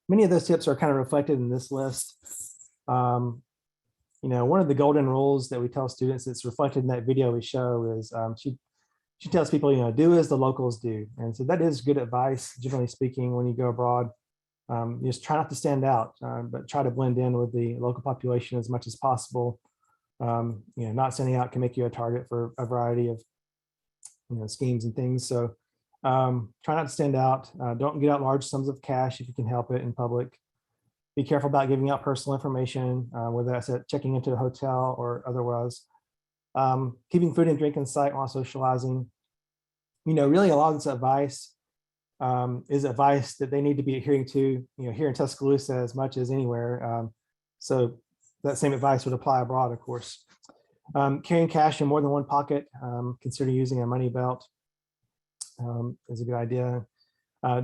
Many of those tips are kind of reflected in this list. One of the golden rules that we tell students that's reflected in that video we show is she tells people, do as the locals do. And so that is good advice, generally speaking, when you go abroad. Just try not to stand out, but try to blend in with the local population as much as possible. Not standing out can make you a target for a variety of schemes and things. So try not to stand out. Don't get out large sums of cash if you can help it in public. Be careful about giving out personal information, whether that's at checking into a hotel or otherwise. Keeping food and drink in sight while socializing. Really a lot of this advice is advice that they need to be adhering to, here in Tuscaloosa as much as anywhere. So that same advice would apply abroad, of course. Carrying cash in more than one pocket, consider using a money belt is a good idea.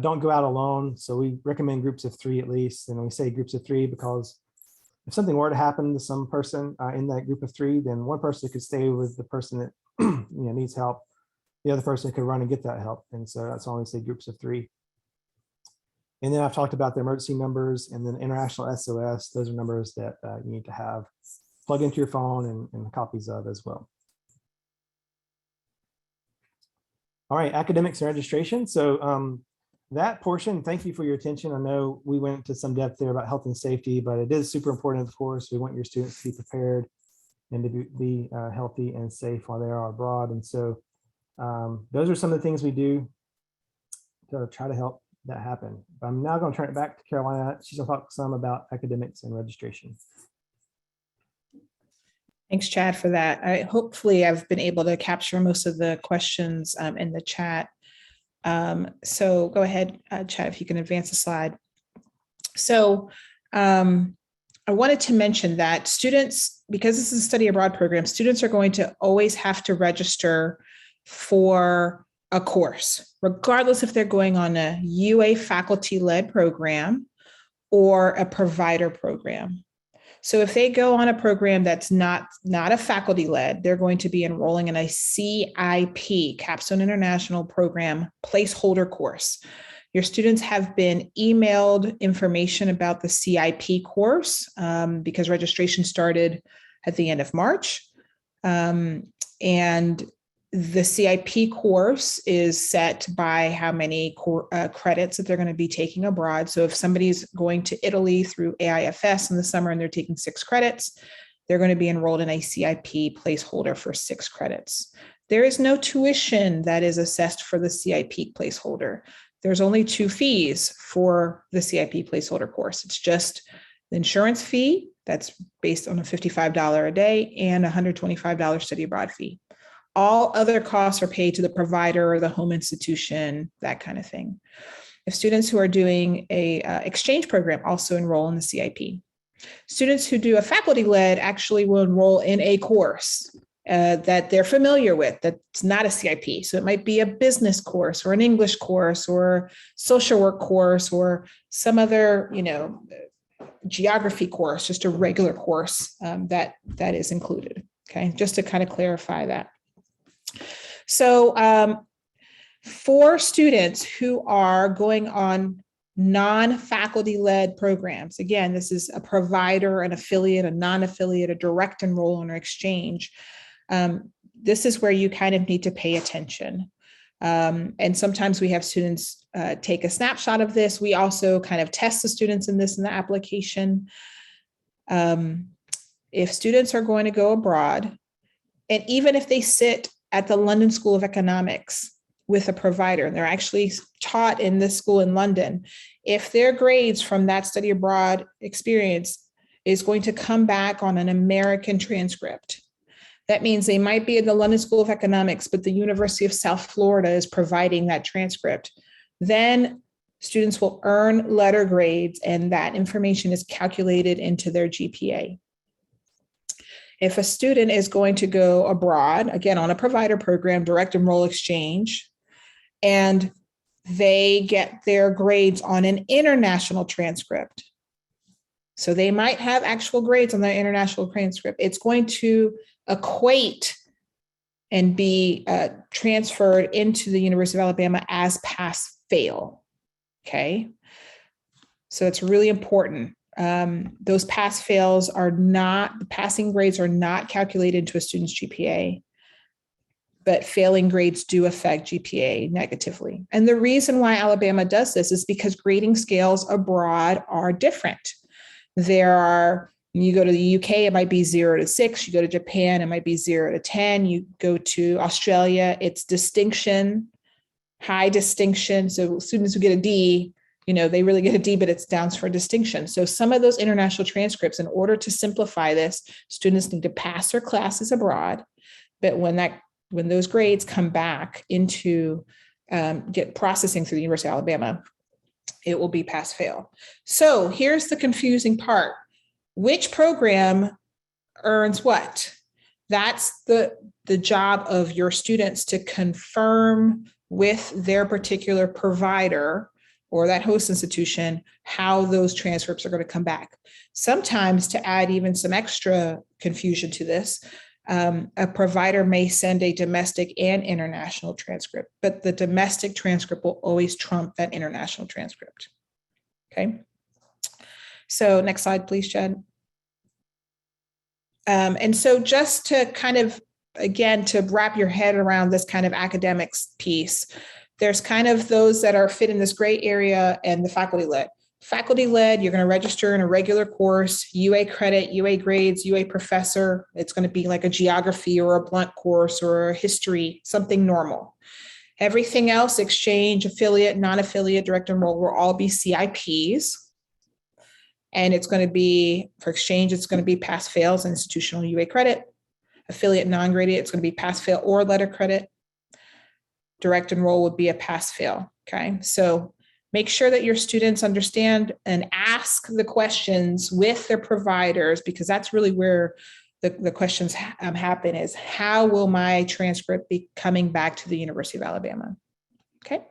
Don't go out alone. So we recommend groups of 3 at least. And we say groups of 3 because if something were to happen to some person in that group of 3, then one person could stay with the person that needs help. The other person could run and get that help. And so that's why we say groups of 3. And then I've talked about the emergency numbers and then international SOS. Those are numbers that you need to have plug into your phone and copies of as well. All right, academics and registration. So that portion, thank you for your attention. I know we went into some depth there about health and safety, but it is super important, of course. We want your students to be prepared and to be healthy and safe while they are abroad. And so those are some of the things we do to try to help that happen. But I'm now going to turn it back to Carolina. She's going to talk some about academics and registration. Thanks, Chad, for that. Hopefully I've been able to capture most of the questions in the chat. So go ahead, Chad, if you can advance the slide. So I wanted to mention that students, because this is a study abroad program, students are going to always have to register for a course, regardless if they're going on a UA faculty-led program or a provider program. So if they go on a program that's not a faculty-led, they're going to be enrolling in a CIP, Capstone International Program placeholder course. Your students have been emailed information about the CIP course because registration started at the end of March. And the CIP course is set by how many credits that they're going to be taking abroad. So if somebody's going to Italy through AIFS in the summer and they're taking 6 credits, they're going to be enrolled in a CIP placeholder for 6 credits. There is no tuition that is assessed for the CIP placeholder. There's only 2 fees for the CIP placeholder course. It's just the insurance fee that's based on a $55 a day and a $125 study abroad fee. All other costs are paid to the provider or the home institution, that kind of thing. If students who are doing a exchange program also enroll in the CIP. Students who do a faculty-led actually will enroll in a course, that they're familiar with, that's not a CIP. So it might be a business course or an English course or social work course or some other, geography course, just a regular course that is included. Okay, just to kind of clarify that. So for students who are going on non-faculty-led programs, again, this is a provider, an affiliate, a non-affiliate, a direct enroll, or exchange. This is where you kind of need to pay attention. And sometimes we have students take a snapshot of this. We also kind of test the students in the application. If students are going to go abroad, and even if they sit at the London School of Economics with a provider, and they're actually taught in this school in London, if their grades from that study abroad experience is going to come back on an American transcript, that means they might be in the London School of Economics, but the University of South Florida is providing that transcript, then students will earn letter grades, and that information is calculated into their GPA. If a student is going to go abroad, again, on a provider program, direct enroll exchange, and they get their grades on an international transcript, so they might have actual grades on their international transcript, it's going to equate and be transferred into the University of Alabama as pass-fail, okay? So it's really important. Those pass-fails are not, the passing grades are not calculated into a student's GPA, but failing grades do affect GPA negatively. And the reason why Alabama does this is because grading scales abroad are different. There are, you go to the UK, it might be 0 to 6. You go to Japan, it might be 0 to 10. You go to Australia, it's distinction, high distinction. So students who get a D, they really get a D, but it's down for distinction. So some of those international transcripts, in order to simplify this, students need to pass their classes abroad. But when those grades come back into get processing through the University of Alabama, it will be pass-fail. So here's the confusing part. Which program earns what? That's the job of your students to confirm with their particular provider or that host institution how those transcripts are going to come back. Sometimes, to add even some extra confusion to this, a provider may send a domestic and international transcript, but the domestic transcript will always trump that international transcript. Okay. So next slide, please, Chad. And so just to kind of, again, to wrap your head around this kind of academics piece, there's kind of those that are fit in this gray area and the faculty-led. Faculty-led, you're going to register in a regular course, UA credit, UA grades, UA professor. It's going to be like a geography or a blunt course or a history, something normal. Everything else, exchange, affiliate, non-affiliate, direct enroll, will all be CIPs. And it's going to be, for exchange, it's going to be pass-fails and institutional UA credit. Affiliate, non-graded, it's going to be pass-fail or letter credit. Direct enroll would be a pass-fail, okay? So make sure that your students understand and ask the questions with their providers, because that's really where the questions happen, is how will my transcript be coming back to the University of Alabama, okay?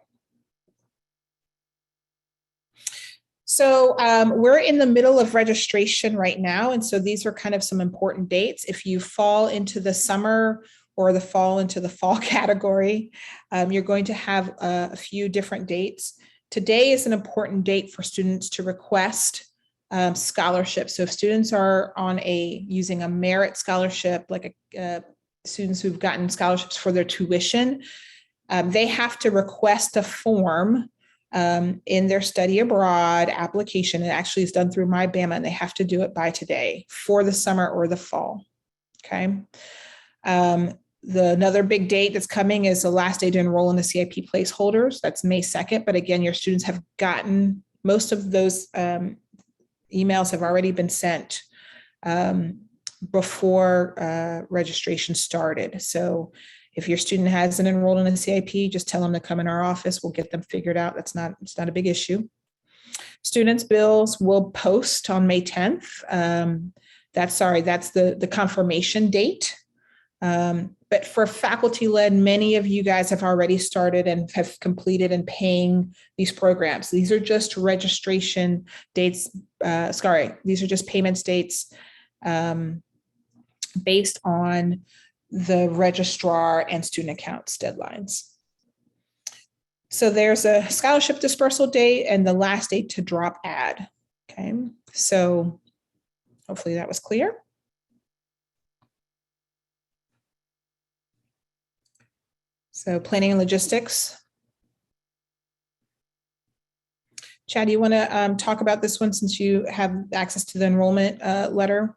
So we're in the middle of registration right now. And so these are kind of some important dates. If you fall into the summer or the fall into the fall category, you're going to have a few different dates. Today is an important date for students to request scholarships. So if students are on using a merit scholarship, like students who've gotten scholarships for their tuition, they have to request a form in their study abroad application. It actually is done through MyBama, and they have to do it by today for the summer or the fall. Okay. Another big date that's coming is the last day to enroll in the CIP placeholders. That's May 2nd. But again, your students have gotten, most of those emails have already been sent before registration started. So if your student hasn't enrolled in a CIP, just tell them to come in our office. We'll get them figured out. It's not a big issue. Students' bills will post on May 10th. That's the confirmation date. But for faculty-led, many of you guys have already started and have completed and paying these programs. These are just registration dates. These are just payment dates based on the registrar and student accounts deadlines. So there's a scholarship dispersal date and the last date to drop add. Okay, so hopefully that was clear. So planning and logistics. Chad, do you want to talk about this one since you have access to the enrollment letter?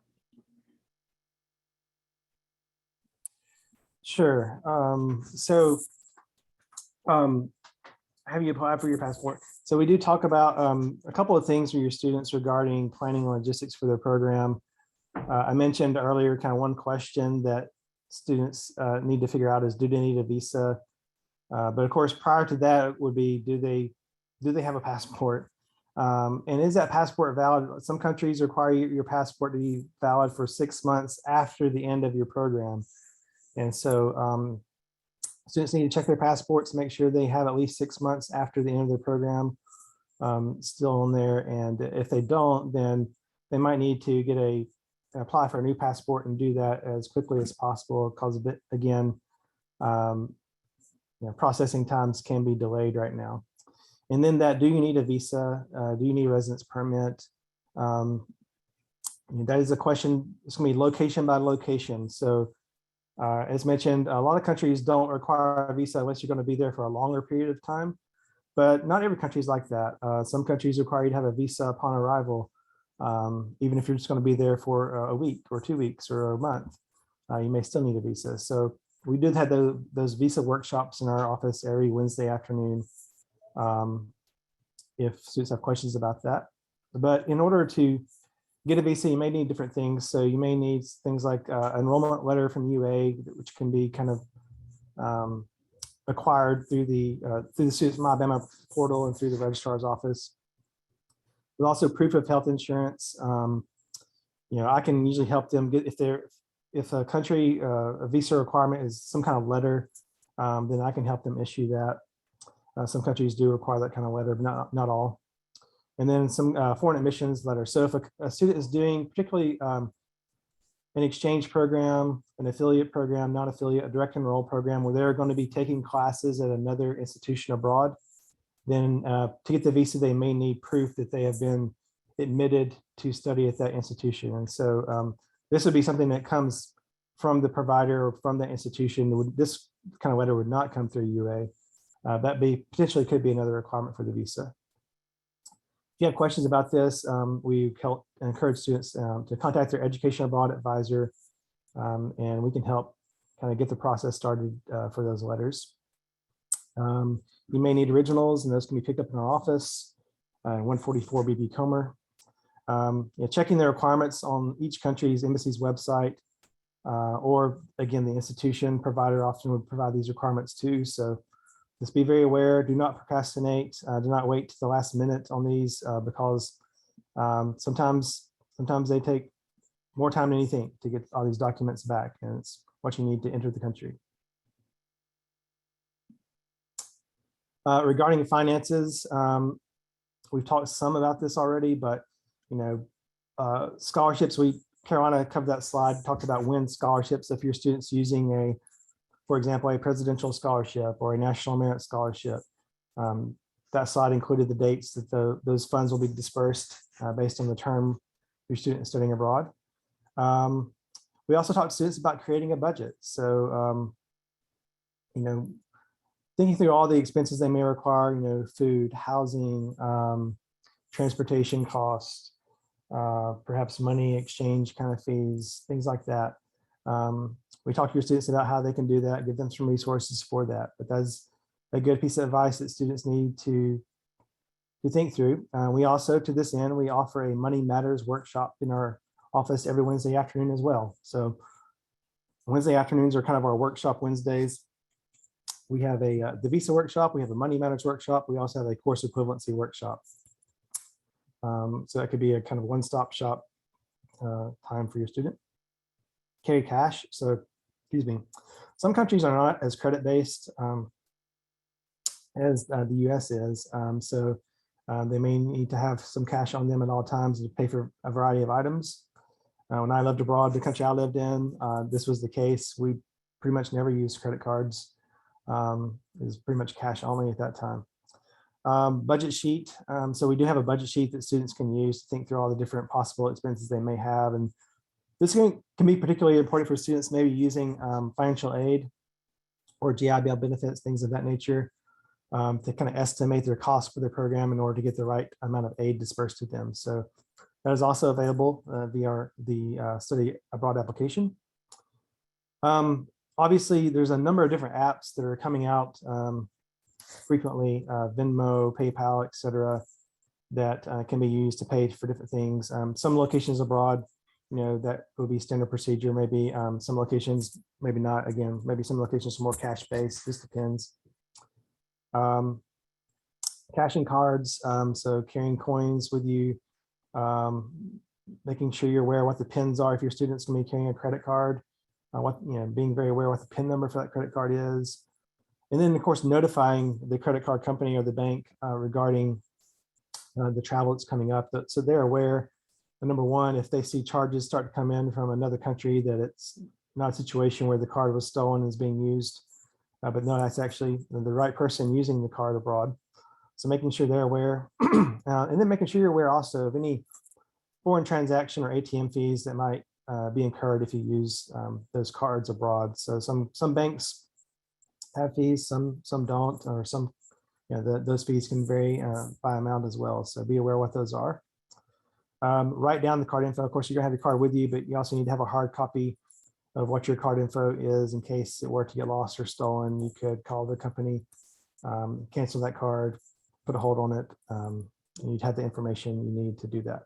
Sure. Have you applied for your passport? So we do talk about a couple of things for your students regarding planning and logistics for their program. I mentioned earlier kind of one question that students need to figure out is, do they need a visa? But of course, prior to that would be, do they have a passport? And is that passport valid? Some countries require your passport to be valid for 6 months after the end of your program. And so students need to check their passports, make sure they have at least 6 months after the end of their program still on there. And if they don't, then they might need to apply for a new passport and do that as quickly as possible, because again, processing times can be delayed right now. And then do you need a visa? Do you need a residence permit? That is a question. It's going to be location by location. So as mentioned, a lot of countries don't require a visa unless you're going to be there for a longer period of time, but not every country is like that. Some countries require you to have a visa upon arrival, even if you're just going to be there for a week or 2 weeks or a month, you may still need a visa. So we did have those visa workshops in our office every Wednesday afternoon, if students have questions about that. But in order to get a visa, you may need different things. So you may need things like enrollment letter from UA, which can be kind of acquired through the Students My Bama portal and through the registrar's office. There's also proof of health insurance. I can usually help them get, if a country, a visa requirement is some kind of letter, then I can help them issue that. Some countries do require that kind of letter, but not all. And then some foreign admissions letter. So if a student is doing particularly an exchange program, an affiliate program, non-affiliate, a direct enroll program, where they're going to be taking classes at another institution abroad, then to get the visa, they may need proof that they have been admitted to study at that institution. And so this would be something that comes from the provider or from the institution. This kind of letter would not come through UA. That potentially could be another requirement for the visa. If you have questions about this, we encourage students to contact their education abroad advisor, and we can help kind of get the process started for those letters. You may need originals, and those can be picked up in our office, 144 BB Comer. Checking the requirements on each country's embassy's website, or again, the institution provider often would provide these requirements too. So just be very aware, do not procrastinate, do not wait to the last minute on these because sometimes they take more time than you think to get all these documents back, and it's what you need to enter the country. Regarding finances, we've talked some about this already, but scholarships, Carolina covered that slide, talked about WIN scholarships. If your student's using for example, a presidential scholarship or a national merit scholarship, that slide included the dates that those funds will be dispersed based on the term your student is studying abroad. We also talked to students about creating a budget. So, thinking through all the expenses they may require, food, housing, transportation costs, perhaps money exchange kind of fees, things like that. We talk to your students about how they can do that, give them some resources for that. But that's a good piece of advice that students need to think through. We also, to this end, we offer a Money Matters workshop in our office every Wednesday afternoon as well. So Wednesday afternoons are kind of our workshop Wednesdays. We have the visa workshop, we have a Money Matters workshop, we also have a course equivalency workshop. So that could be a kind of one-stop shop time for your student. Carry cash. So excuse me, some countries are not as credit based as the US is. They may need to have some cash on them at all times to pay for a variety of items. When I lived abroad, the country I lived in, this was the case. We pretty much never used credit cards. It was pretty much cash only at that time. Budget sheet. So we do have a budget sheet that students can use to think through all the different possible expenses they may have. And this can be particularly important for students maybe using financial aid or GI Bill benefits, things of that nature, to kind of estimate their cost for their program in order to get the right amount of aid dispersed to them. So that is also available via the study abroad application. Obviously, there's a number of different apps that are coming out frequently, Venmo, PayPal, etc., that can be used to pay for different things. Some locations abroad, that will be standard procedure. Maybe some locations, maybe not. Again, maybe some locations are more cash based. This depends. Cash and cards, so carrying coins with you, making sure you're aware what the pins are if your student's going to be carrying a credit card, being very aware what the PIN number for that credit card is. And then, of course, notifying the credit card company or the bank regarding the travel that's coming up. So they're aware, number one, if they see charges start to come in from another country, that it's not a situation where the card was stolen and is being used, but no, that's actually the right person using the card abroad. So making sure they're aware, and then making sure you're aware also of any foreign transaction or ATM fees that might be incurred if you use those cards abroad. So some banks have fees, some don't, or some, those fees can vary by amount as well. So be aware what those are. Write down the card info. Of course, you're gonna have your card with you, but you also need to have a hard copy of what your card info is in case it were to get lost or stolen. You could call the company, cancel that card, put a hold on it, and you'd have the information you need to do that.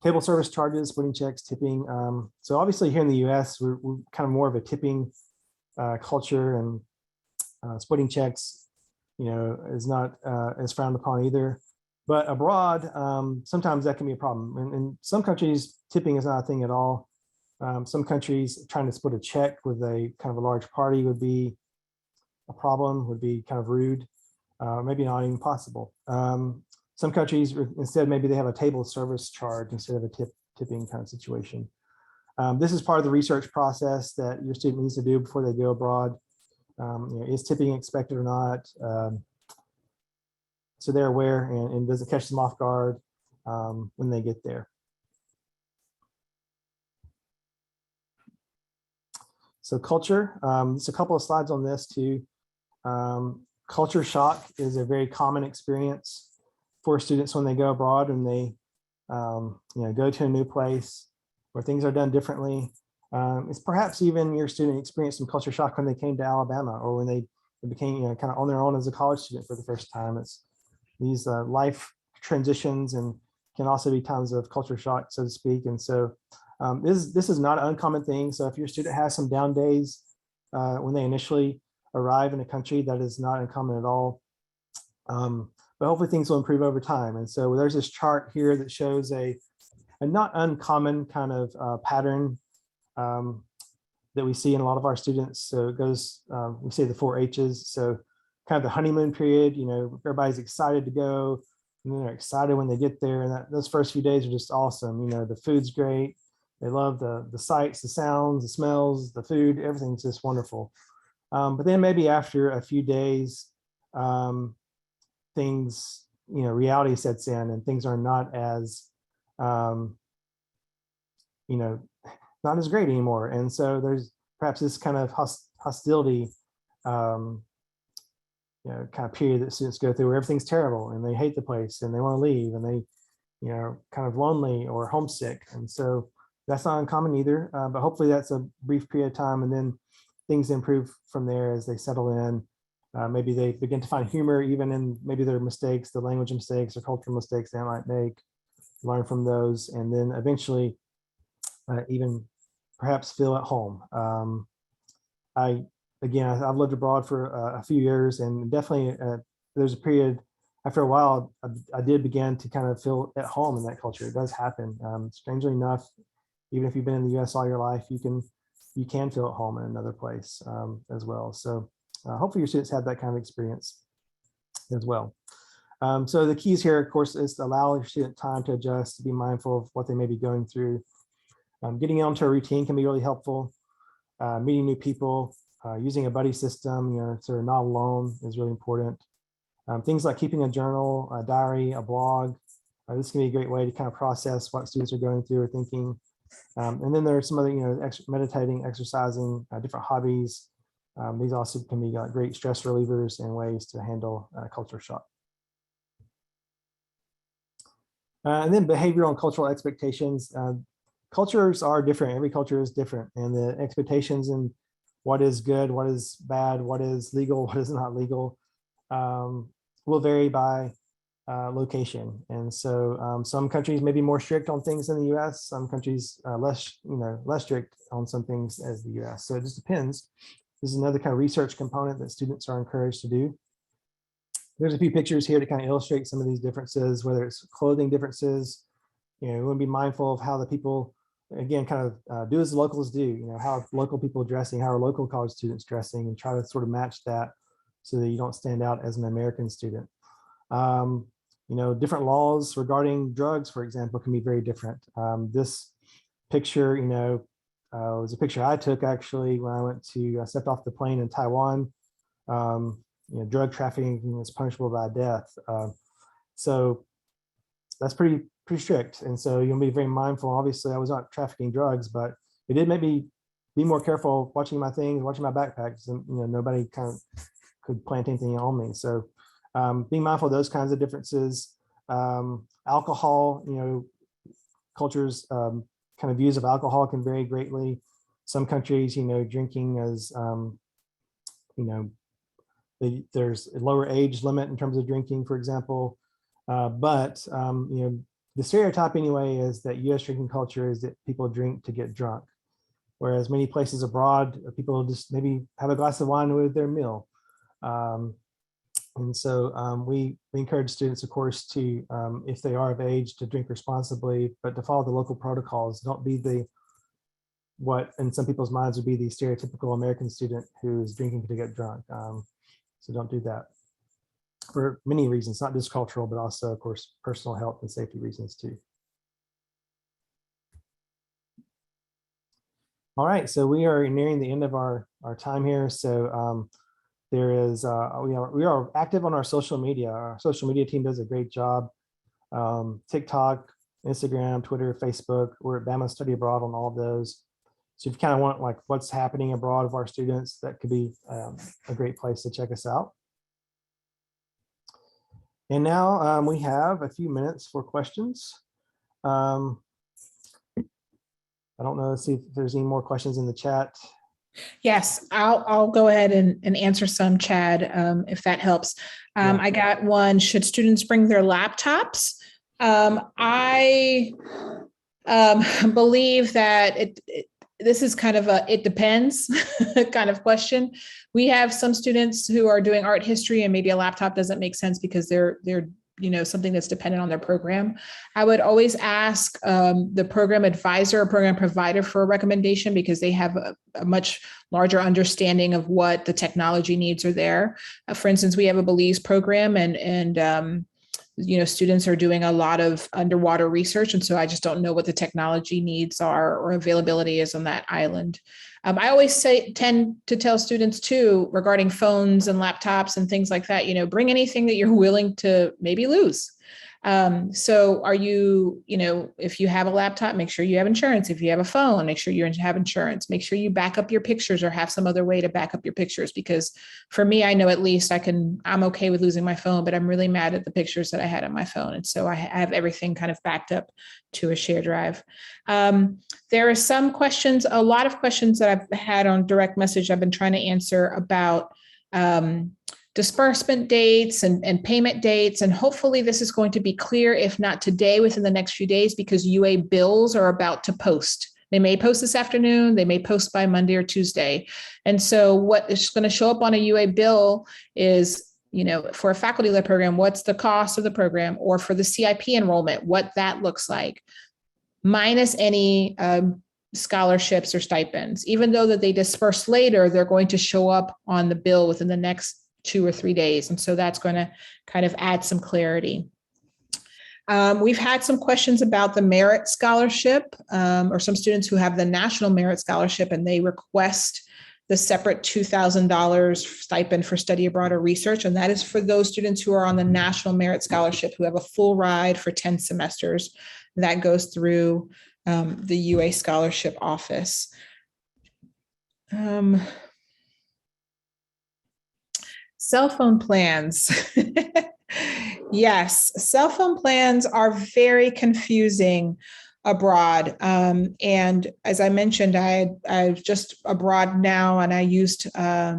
Table service charges, splitting checks, tipping. So obviously here in the US, we're kind of more of a tipping culture, and splitting checks, is not as frowned upon either. But abroad, sometimes that can be a problem. In some countries, tipping is not a thing at all. Some countries, trying to split a check with a kind of a large party would be a problem, would be kind of rude, maybe not even possible. Some countries, instead, maybe they have a table service charge instead of a tipping kind of situation. This is part of the research process that your student needs to do before they go abroad. Is tipping expected or not? So they're aware, and does it catch them off guard when they get there? So culture, just a couple of slides on this too. Culture shock is a very common experience for students when they go abroad and they go to a new place where things are done differently. It's perhaps even your student experienced some culture shock when they came to Alabama, or when they became kind of on their own as a college student for the first time. It's these life transitions, and can also be times of culture shock, so to speak. And so this is not an uncommon thing. So if your student has some down days when they initially arrive in a country, that is not uncommon at all. But hopefully things will improve over time. And so there's this chart here that shows a not uncommon kind of pattern that we see in a lot of our students. So it goes, we say the 4 H's. So kind of the honeymoon period, everybody's excited to go, and then they're excited when they get there. And those first few days are just awesome. The food's great. They love the sights, the sounds, the smells, the food, everything's just wonderful. But then maybe after a few days, things, reality sets in, and things are not as, not as great anymore. And so there's perhaps this kind of hostility, kind of period that students go through where everything's terrible and they hate the place and they want to leave, and they, kind of lonely or homesick. And so that's not uncommon either, but hopefully that's a brief period of time, and then things improve from there as they settle in. Maybe they begin to find humor even in maybe their mistakes, the language mistakes or cultural mistakes they might make, learn from those, and then eventually even perhaps feel at home. I've lived abroad for a few years, and definitely there's a period after a while I did begin to kind of feel at home in that culture. It does happen. Strangely enough, even if you've been in the US all your life, you can you can feel at home in another place as well. So hopefully your students have that kind of experience as well. So the keys here, of course, is to allow your student time to adjust, to be mindful of what they may be going through. Getting onto a routine can be really helpful. Meeting new people, using a buddy system, so they're not alone is really important. Things like keeping a journal, a diary, a blog. This can be a great way to kind of process what students are going through or thinking. And then there are some other, meditating, exercising, different hobbies. These also can be great stress relievers and ways to handle culture shock. And then behavioral and cultural expectations. Cultures are different. Every culture is different. And the expectations and what is good, what is bad, what is legal, what is not legal, will vary by location. And so some countries may be more strict on things than the US, some countries less strict on some things as the US. So it just depends. This is another kind of research component that students are encouraged to do. There's a few pictures here to kind of illustrate some of these differences, whether it's clothing differences. We want to be mindful of how the people, again, kind of do as the locals do, how are local people dressing, how are local college students dressing, and try to sort of match that so that you don't stand out as an American student. Different laws regarding drugs, for example, can be very different. This picture, was a picture I took actually when I stepped off the plane in Taiwan. Drug trafficking is punishable by death. So that's pretty strict. And so you'll be very mindful. Obviously, I was not trafficking drugs, but it did make me be more careful watching my things, watching my backpacks, and nobody kind of could plant anything on me. So being mindful of those kinds of differences. Alcohol, cultures kind of views of alcohol can vary greatly. Some countries, drinking is, there's a lower age limit in terms of drinking, for example. But the stereotype anyway is that US drinking culture is that people drink to get drunk. Whereas many places abroad, people just maybe have a glass of wine with their meal. And so we encourage students, of course, to, if they are of age, to drink responsibly, but to follow the local protocols. Don't be what in some people's minds would be the stereotypical American student who is drinking to get drunk. So don't do that for many reasons, not just cultural, but also, of course, personal health and safety reasons too. All right, so we are nearing the end of our time here. So there is, we are active on our social media. Our social media team does a great job. TikTok, Instagram, Twitter, Facebook. We're at Bama Study Abroad on all of those. So if you kind of want like what's happening abroad of our students, that could be a great place to check us out. And now we have a few minutes for questions. I don't know, let's see if there's any more questions in the chat. Yes, I'll go ahead and answer some, Chad, if that helps. Yeah. I got one. Should students bring their laptops? I believe that this is kind of it depends kind of question. We have some students who are doing art history and maybe a laptop doesn't make sense because they're something that's dependent on their program. I would always ask the program advisor or program provider for a recommendation because they have a much larger understanding of what the technology needs are there. For instance, we have a Belize program and students are doing a lot of underwater research. And so I just don't know what the technology needs are or availability is on that island. I always tend to tell students too, regarding phones and laptops and things like that, bring anything that you're willing to maybe lose. So are you, if you have a laptop, make sure you have insurance. If you have a phone, make sure you have insurance. Make sure you back up your pictures or have some other way to back up your pictures. Because for me, I know at least I'm okay with losing my phone, but I'm really mad at the pictures that I had on my phone. And so I have everything kind of backed up to a shared drive. There are some questions, a lot of questions that I've had on direct message I've been trying to answer about disbursement dates and payment dates. And hopefully this is going to be clear, if not today, within the next few days, because UA bills are about to post. They may post this afternoon, they may post by Monday or Tuesday. And so what is going to show up on a UA bill is, for a faculty-led program, what's the cost of the program, or for the CIP enrollment, what that looks like, minus any scholarships or stipends. Even though that they disperse later, they're going to show up on the bill within the next 2 or 3 days. And so that's going to kind of add some clarity. We've had some questions about the merit scholarship, or some students who have the National Merit Scholarship and they request the separate $2,000 stipend for study abroad or research. And that is for those students who are on the National Merit Scholarship who have a full ride for 10 semesters. That goes through the UA Scholarship Office. Cell phone plans. Yes, cell phone plans are very confusing abroad. And as I mentioned, I'm just abroad now, and I used, I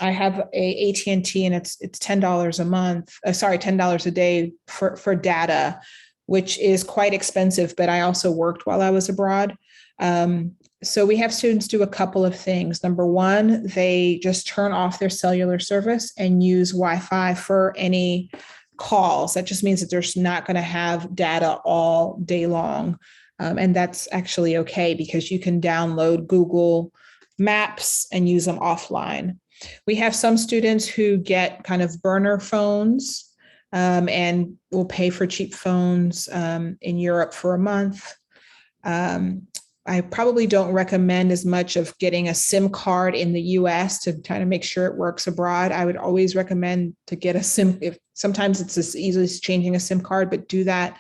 have a AT&T, and it's $10 a month, $10 a day for data, which is quite expensive, but I also worked while I was abroad. So we have students do a couple of things. Number one, they just turn off their cellular service and use Wi-Fi for any calls. That just means that they're not going to have data all day long. And that's actually okay because you can download Google Maps and use them offline. We have some students who get kind of burner phones and will pay for cheap phones in Europe for a month. I probably don't recommend as much of getting a SIM card in the US to kind of make sure it works abroad. I would always recommend to get a SIM. If sometimes it's as easy as changing a SIM card, but do that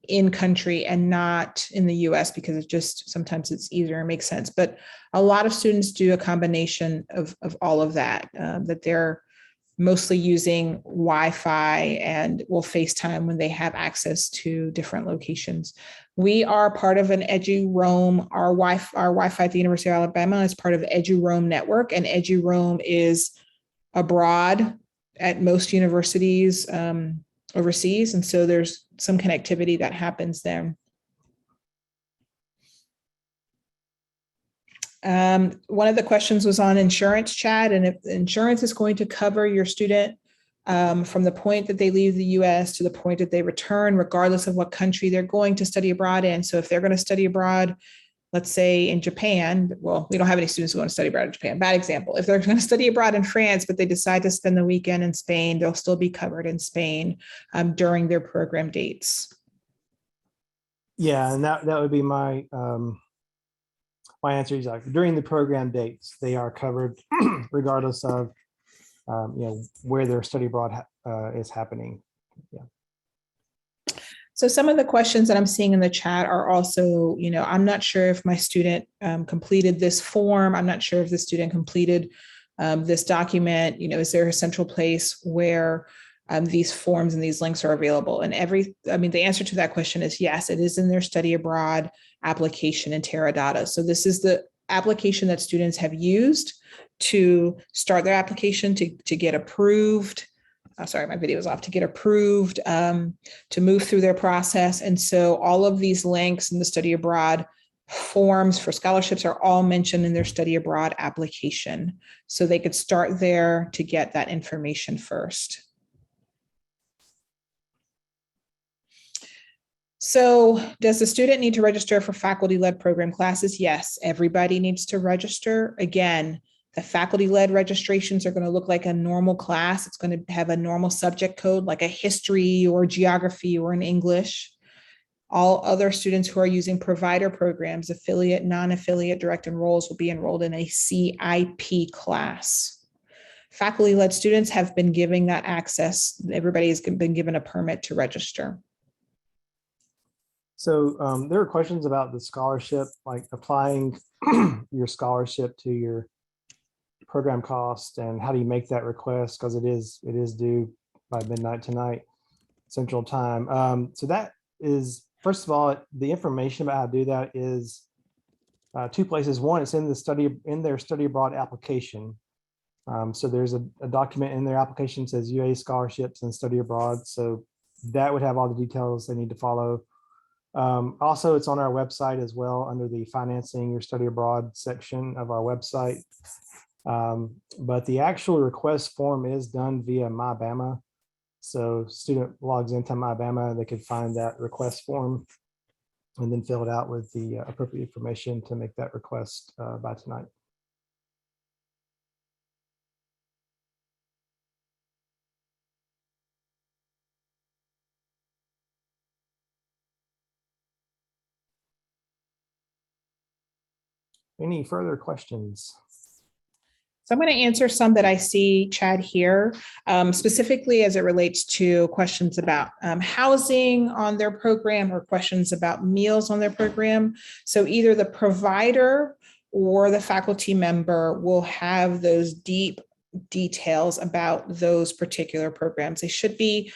in country and not in the US because it just sometimes it's easier and makes sense. But a lot of students do a combination of all of that, that they're mostly using Wi-Fi and will FaceTime when they have access to different locations. We are part of an EduRoam. Our Wi-Fi at the University of Alabama is part of the EduRoam network, and EduRoam is abroad at most universities overseas. And so there's some connectivity that happens there. One of the questions was on insurance, Chad, and if insurance is going to cover your student from the point that they leave the US to the point that they return, regardless of what country they're going to study abroad in. So if they're going to study abroad, let's say in Japan, well, we don't have any students who want to study abroad in Japan, bad example. If they're going to study abroad in France, but they decide to spend the weekend in Spain, they'll still be covered in Spain during their program dates. Yeah, and that would be my my answer. Exactly. During the program dates, they are covered regardless of where their study abroad is happening. Yeah. So some of the questions that I'm seeing in the chat are also, I'm not sure if my student completed this form. I'm not sure if the student completed this document. Is there a central place where these forms and these links are available? And the answer to that question is yes, it is in their study abroad application in Teradata. So this is the application that students have used to start their application to get approved. Sorry, my video is off. To get approved, to move through their process. And so all of these links in the study abroad forms for scholarships are all mentioned in their study abroad application. So they could start there to get that information first. So does the student need to register for faculty-led program classes? Yes, everybody needs to register. Again, the faculty-led registrations are going to look like a normal class. It's going to have a normal subject code like a history or geography or an English. All other students who are using provider programs, affiliate, non-affiliate, direct enrolls, will be enrolled in a CIP class. Faculty-led students have been giving that access. Everybody has been given a permit to register. So there are questions about the scholarship, like applying your scholarship to your program cost, and how do you make that request, because it is due by midnight tonight Central Time. So that is, first of all, the information about how to do that is two places. One, it's in their study abroad application. So there's a document in their application that says UA scholarships and study abroad. So that would have all the details they need to follow. Also, it's on our website as well under the financing your study abroad section of our website. But the actual request form is done via MyBama. So student logs into MyBama, they could find that request form. and then fill it out with the appropriate information to make that request by tonight. Any further questions? So I'm going to answer some that I see, Chad, here, specifically as it relates to questions about housing on their program or questions about meals on their program. So either the provider or the faculty member will have those deep details about those particular programs. They should be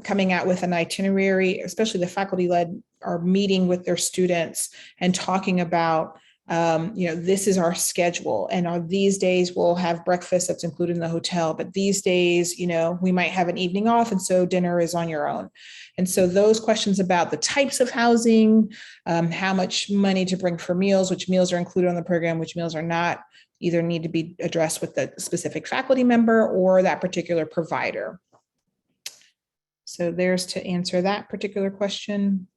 coming out with an itinerary, especially the faculty-led are meeting with their students and talking about this is our schedule, and on these days we'll have breakfast that's included in the hotel, but these days, we might have an evening off, and so dinner is on your own. And so those questions about the types of housing, how much money to bring for meals, which meals are included on the program, which meals are not, either need to be addressed with the specific faculty member or that particular provider. So there's to answer that particular question.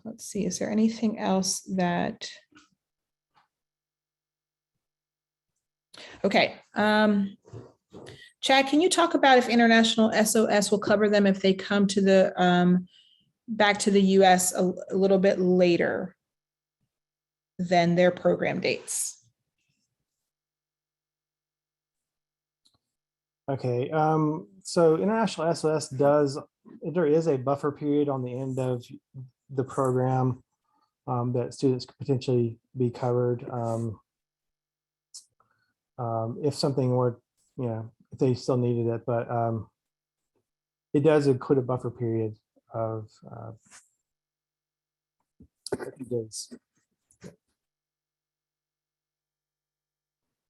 Let's see, is there anything else that, okay. Chad, can you talk about if International SOS will cover them if they come to the, back to the US a little bit later than their program dates? Okay, so International SOS there is a buffer period on the end of the program that students could potentially be covered if something were, if they still needed it, but it does include a buffer period of 30 days.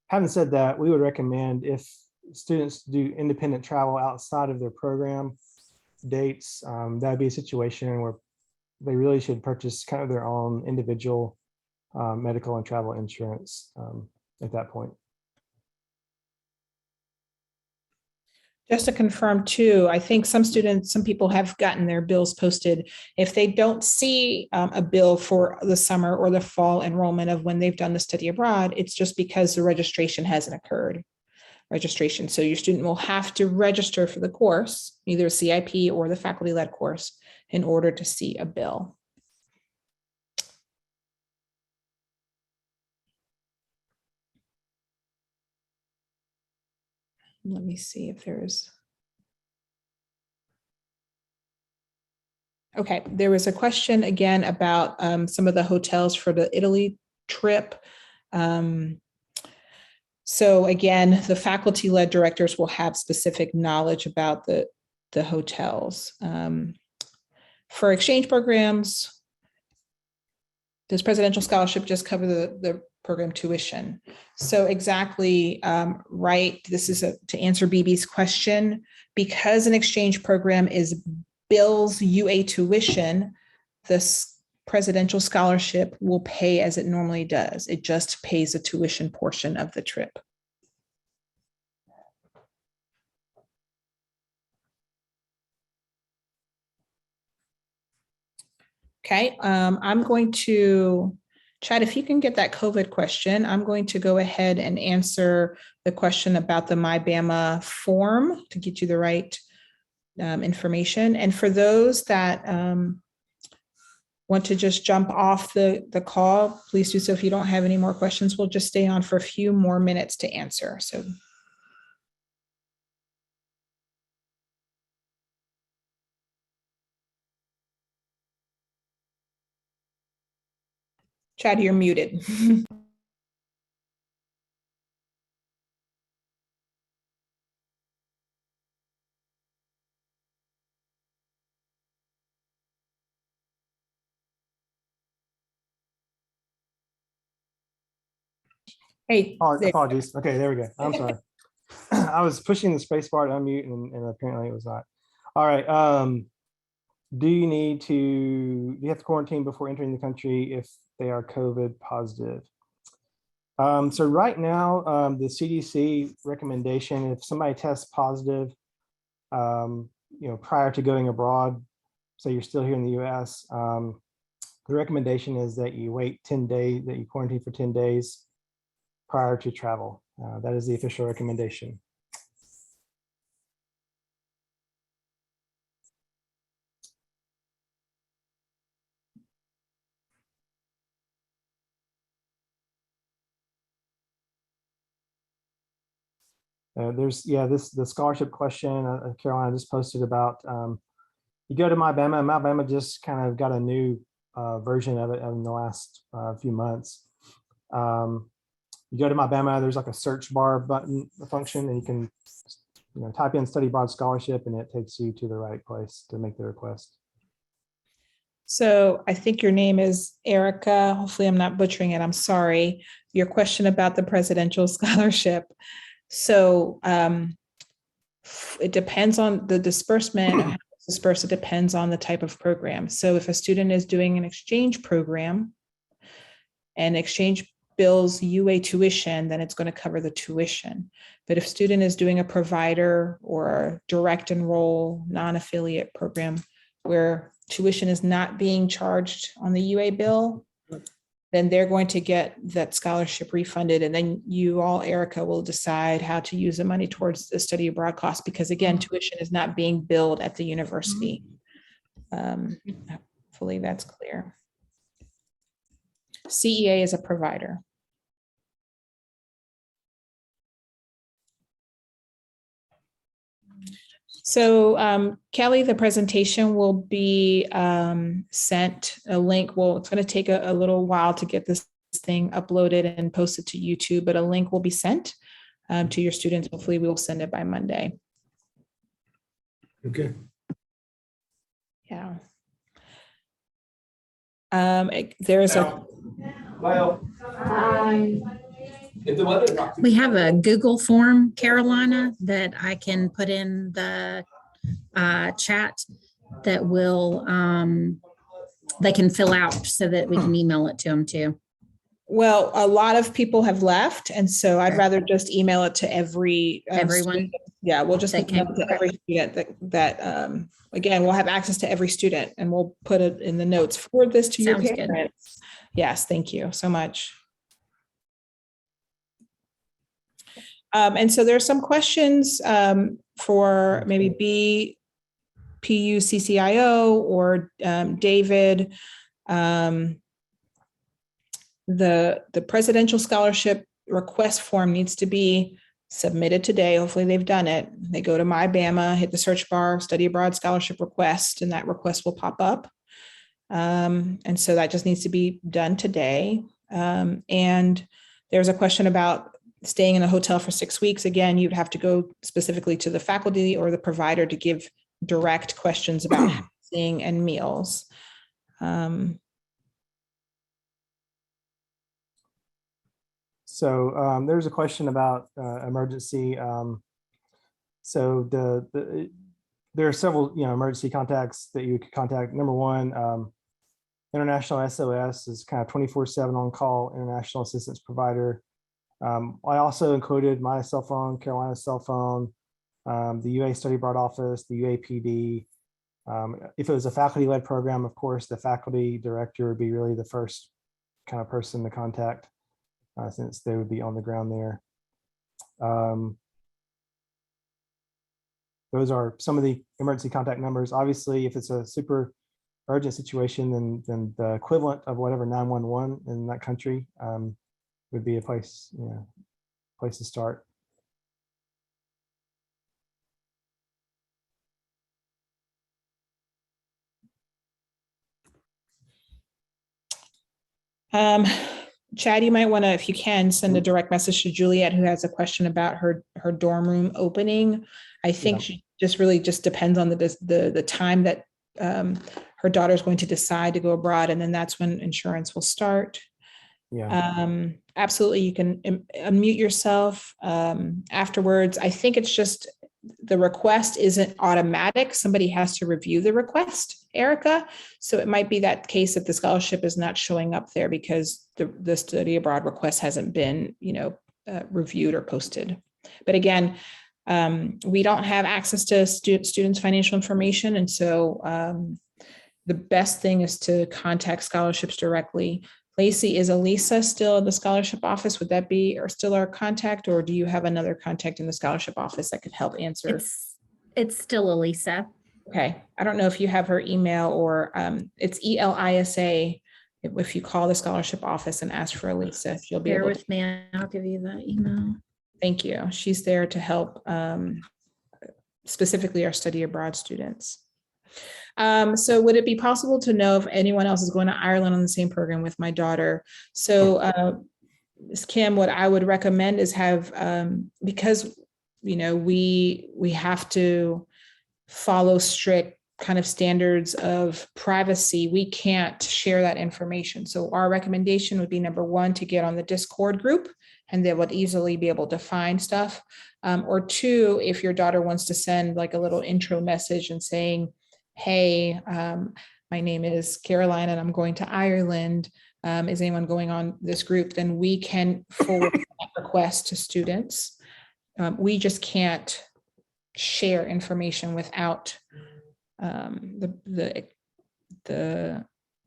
Having said that, we would recommend if students do independent travel outside of their program dates, that'd be a situation where they really should purchase kind of their own individual medical and travel insurance at that point. Just to confirm too, I think some people have gotten their bills posted. If they don't see a bill for the summer or the fall enrollment of when they've done the study abroad, it's just because the registration hasn't occurred. So your student will have to register for the course, either CIP or the faculty-led course, in order to see a bill. Let me see if there's. Okay, there was a question again about some of the hotels for the Italy trip. So again, the faculty-led directors will have specific knowledge about the hotels. For exchange programs, does Presidential Scholarship just cover the program tuition? So exactly right. This is to answer BB's question. Because an exchange program bills UA tuition, the Presidential Scholarship will pay as it normally does. It just pays the tuition portion of the trip. Okay, I'm going to, Chad, if you can get that COVID question, I'm going to go ahead and answer the question about the MyBama form to get you the right information. And for those that want to just jump off the call, please do so. If you don't have any more questions, we'll just stay on for a few more minutes to answer. So. Chad, you're muted. Hey, apologies. Okay, there we go. I'm sorry. I was pushing the space bar to unmute and apparently it was not. All right. do you have to quarantine before entering the country if they are COVID positive? So right now, the CDC recommendation, if somebody tests positive, prior to going abroad, so you're still here in the US, the recommendation is that you wait 10 days, that you quarantine for 10 days prior to travel. That is the official recommendation. The scholarship question, Carolina just posted about, you go to MyBama. MyBama just kind of got a new version of it in the last few months. You go to MyBama, there's like a search bar button function, and you can type in study abroad scholarship, and it takes you to the right place to make the request. So I think your name is Erica. Hopefully I'm not butchering it. I'm sorry. Your question about the presidential scholarship. So it depends on the disbursement. It depends on the type of program. So if a student is doing an exchange program and exchange bills UA tuition, then it's going to cover the tuition. But if student is doing a provider or direct enroll non-affiliate program where tuition is not being charged on the UA bill, then they're going to get that scholarship refunded. And then you all, Erica, will decide how to use the money towards the study abroad cost, because again, tuition is not being billed at the university. Hopefully that's clear. CEA is a provider. So Kelly, the presentation will be sent a link. Well, it's going to take a little while to get this thing uploaded and posted to YouTube, but a link will be sent to your students. Hopefully we will send it by Monday. Okay. Yeah. There's a... We have a Google form, Carolina, that I can put in the chat that will, they can fill out so that we can email it to them too. Well, a lot of people have left, and so I'd rather just email it to everyone. Student. Yeah, we'll just email it to every student that again, we'll have access to every student, and we'll put it in the notes. Forward this to Sounds your parents. good. Yes, thank you so much. And so there's some questions for maybe BPUCCIO or David. The presidential scholarship request form needs to be submitted today. Hopefully they've done it. They go to MyBama, hit the search bar, study abroad scholarship request, and that request will pop up. And so that just needs to be done today. And there's a question about staying in a hotel for 6 weeks. Again, you'd have to go specifically to the faculty or the provider to give direct questions about housing and meals. So there's a question about emergency. So there are several emergency contacts that you could contact. Number one, International SOS is kind of 24/7 on call international assistance provider. I also included my cell phone, Carolina's cell phone, the UA Study Abroad office, the UAPD. If it was a faculty-led program, of course, the faculty director would be really the first kind of person to contact, since they would be on the ground there. Those are some of the emergency contact numbers. Obviously, if it's a super urgent situation, then the equivalent of whatever 911 in that country would be a place to start. Chad, you might want to, if you can, send a direct message to Juliet, who has a question about her dorm room opening. I think she just really depends on the time that her daughter is going to decide to go abroad, and then that's when insurance will start. Yeah. Absolutely, you can unmute yourself afterwards. I think it's just the request isn't automatic. Somebody has to review the request, Erica. So it might be that case that the scholarship is not showing up there because the study abroad request hasn't been, reviewed or posted. But again, we don't have access to students' financial information. And so the best thing is to contact scholarships directly. Lacey, is Elisa still in the scholarship office? Would that be or still our contact, or do you have another contact in the scholarship office that could help answer? It's still Elisa. Okay. I don't know if you have her email or it's ELISA. If you call the scholarship office and ask for Elisa, she'll be Bear able with me. I'll give you the email. Thank you. She's there to help specifically our study abroad students. So would it be possible to know if anyone else is going to Ireland on the same program with my daughter? So Ms. Kim, what I would recommend is have, because, we have to follow strict kind of standards of privacy, we can't share that information. So our recommendation would be, number one, to get on the Discord group, and they would easily be able to find stuff. Or two, if your daughter wants to send like a little intro message and saying, hey, my name is Caroline and I'm going to Ireland. Is anyone going on this group? Then we can forward that request to students. We just can't share information without the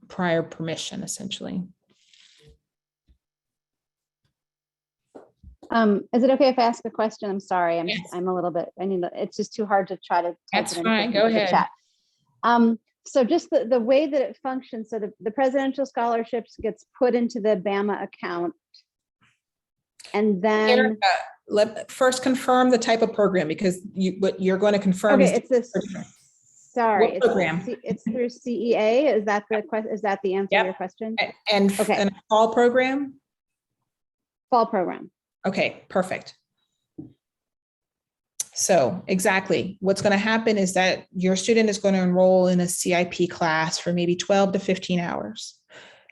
prior permission, essentially. Is it okay if I ask a question? I'm sorry. Yes. I'm a little bit, it's just too hard to try to type That's it in fine. quickly Go into the ahead. chat. So just the way that it functions, so the presidential scholarships gets put into the BAMA account. And then Erica, let first confirm the type of program, because what you're going to confirm okay, is it's this. Sorry, what program? It's through CEA. Is that the question? Is that the answer Yep. to your question? And Okay. a fall program. Fall program. Okay, perfect. So exactly what's going to happen is that your student is going to enroll in a CIP class for maybe 12 to 15 hours.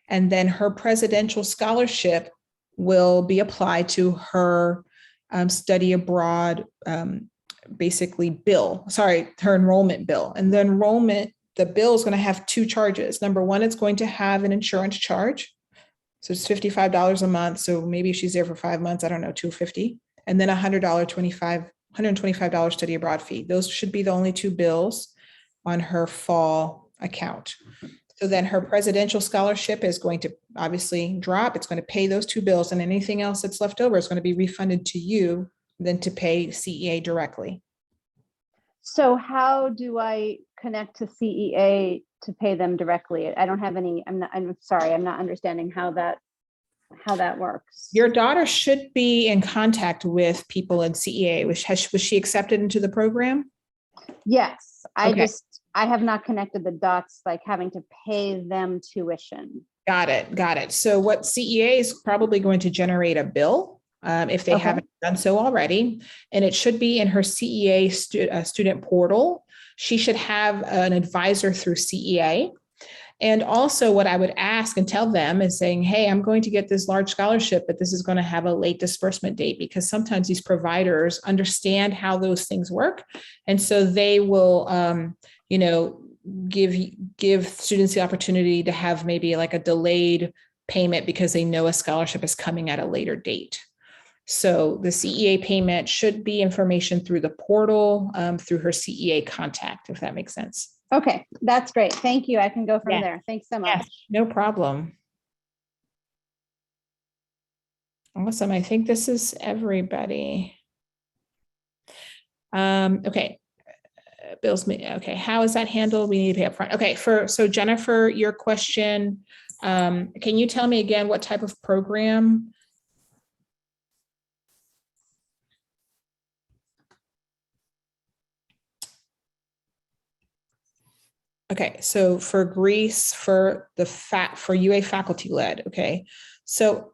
And then her presidential scholarship will be applied to her study abroad, basically her enrollment bill. And the bill is going to have two charges. Number one, it's going to have an insurance charge. So it's $55 a month. So maybe if she's there for 5 months, I don't know, $250. And then $125 study abroad fee. Those should be the only two bills on her fall account. So then her presidential scholarship is going to obviously drop. It's going to pay those two bills, and anything else that's left over is going to be refunded to you, then to pay CEA directly. So how do I connect to CEA to pay them directly? I don't have any, I'm sorry, I'm not understanding how that works. Your daughter should be in contact with people in CEA. Was she accepted into the program? Yes, Okay. I have not connected the dots, like having to pay them tuition. Got it. So what CEA is probably going to generate a bill if they Okay. haven't done so already, and it should be in her CEA student portal. She should have an advisor through CEA. And also what I would ask and tell them is saying, hey, I'm going to get this large scholarship, but this is going to have a late disbursement date, because sometimes these providers understand how those things work. And so they will, give students the opportunity to have maybe like a delayed payment because they know a scholarship is coming at a later date. So the CEA payment should be information through the portal, through her CEA contact, if that makes sense. Okay, that's great. Thank you. I can go from Yeah. there. Thanks so much. Yes, no problem. Awesome. I think this is everybody. Okay. Bills. Okay. How is that handled? We need to pay up front. Okay. So Jennifer, your question, can you tell me again what type of program? Okay, so for Greece, for UA faculty led, okay. So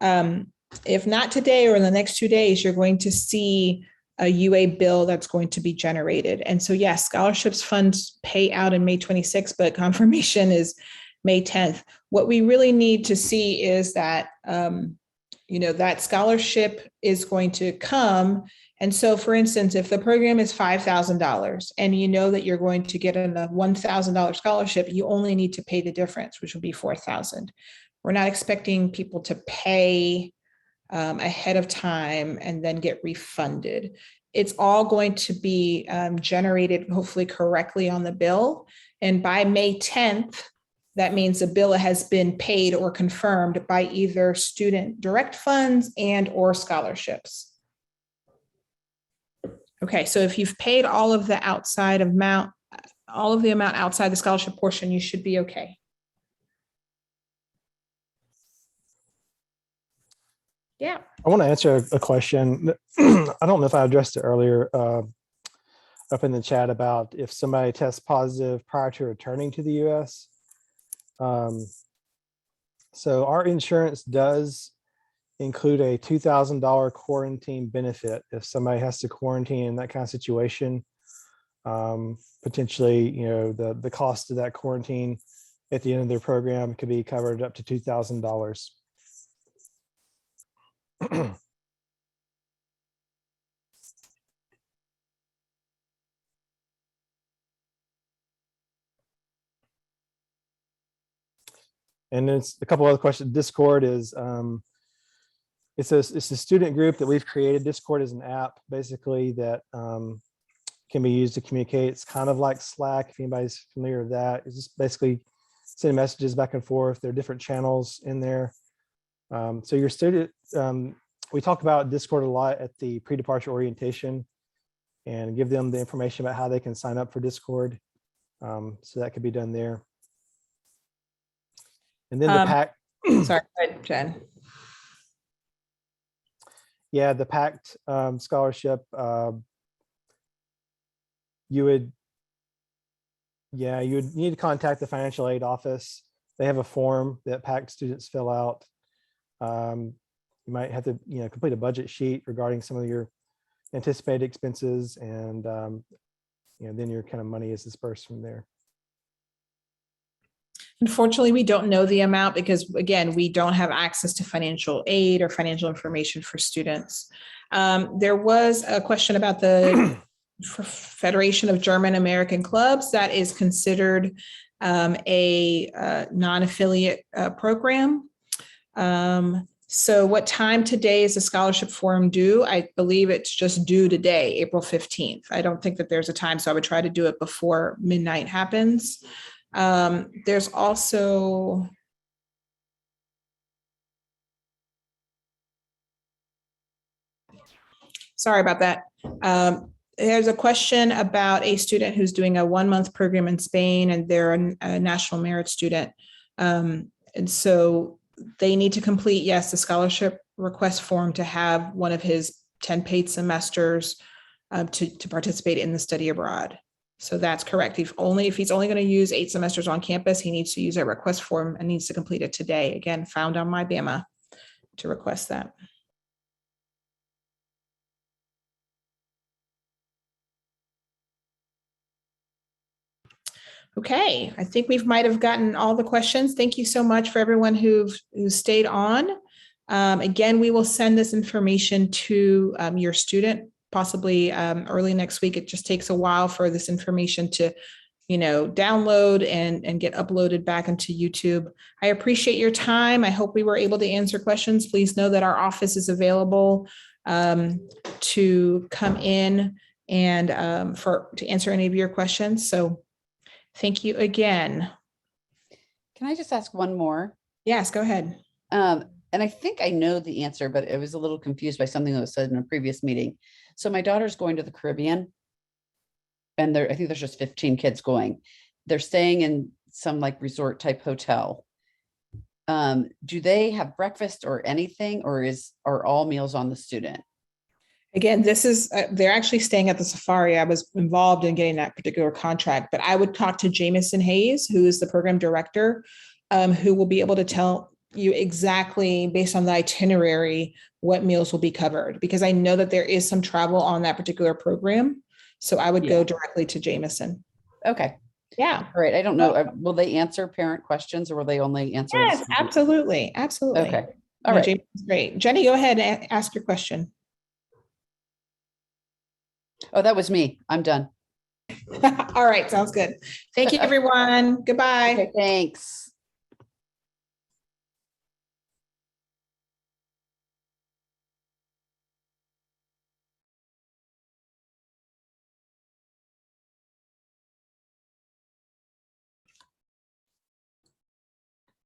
if not today or in the next 2 days, you're going to see a UA bill that's going to be generated. And so yes, scholarships funds pay out in May 26th, but confirmation is May 10th. What we really need to see is that, that scholarship is going to come, And so, for instance, if the program is $5,000 and you know that you're going to get a $1,000 scholarship, you only need to pay the difference, which will be $4,000. We're not expecting people to pay ahead of time and then get refunded. It's all going to be generated hopefully correctly on the bill. And by May 10th, that means the bill has been paid or confirmed by either student direct funds and or scholarships. Okay, so if you've paid all of the amount outside the scholarship portion, you should be okay. Yeah. I want to answer a question. I don't know if I addressed it earlier up in the chat about if somebody tests positive prior to returning to the US. So our insurance does include a $2,000 quarantine benefit if somebody has to quarantine in that kind of situation. Potentially, the cost of that quarantine at the end of their program could be covered up to $2,000. And it's a couple other questions. Discord is it's a student group that we've created. Discord is an app basically that can be used to communicate. It's kind of like Slack, if anybody's familiar with that. It's just basically sending messages back and forth. There are different channels in there. So your student, we talk about Discord a lot at the pre-departure orientation and give them the information about how they can sign up for Discord. So that could be done there. And then the PACT. Sorry, go ahead, Jen. Yeah, the PACT scholarship. You would need to contact the financial aid office. They have a form that PACT students fill out. You might have to, complete a budget sheet regarding some of your anticipated expenses, and then your kind of money is dispersed from there. Unfortunately, we don't know the amount because, again, we don't have access to financial aid or financial information for students. There was a question about the Federation of German American Clubs. That is considered a non-affiliate program. So what time today is the scholarship form due? I believe it's just due today, April 15th. I don't think that there's a time, so I would try to do it before midnight happens. There's also, sorry about that. There's a question about a student who's doing a 1-month program in Spain, and they're a national merit student. And so they need to complete, yes, the scholarship request form to have one of his 10 paid semesters to participate in the study abroad. So that's correct. If he's only going to use 8 semesters on campus, he needs to use a request form and needs to complete it today. Again, found on my BAMA to request that. Okay, I think we might have gotten all the questions. Thank you so much for everyone who stayed on. Again, we will send this information to your student possibly early next week. It just takes a while for this information to, download and get uploaded back into YouTube. I appreciate your time. I hope we were able to answer questions. Please know that our office is available to come in and to answer any of your questions. So thank you again. Can I just ask one more? Yes, go ahead. And I think I know the answer, but I was a little confused by something that was said in a previous meeting. So my daughter's going to the Caribbean, and I think there's just 15 kids going. They're staying in some like resort type hotel. Do they have breakfast or anything, or are all meals on the student? Again, this is, they're actually staying at the Safari. I was involved in getting that particular contract, but I would talk to Jameson Hayes, who is the program director, who will be able to tell you exactly based on the itinerary what meals will be covered, because I know that there is some travel on that particular program. So I would go directly to Jameson. Okay. Yeah. All right. I don't know. Will they answer parent questions, or will they only answer? Yes, absolutely. Absolutely. Okay. All right. Jameson's great. Jenny, go ahead and ask your question. Oh, that was me. I'm done. All right, sounds good. Thank you, everyone. Goodbye. Okay, thanks.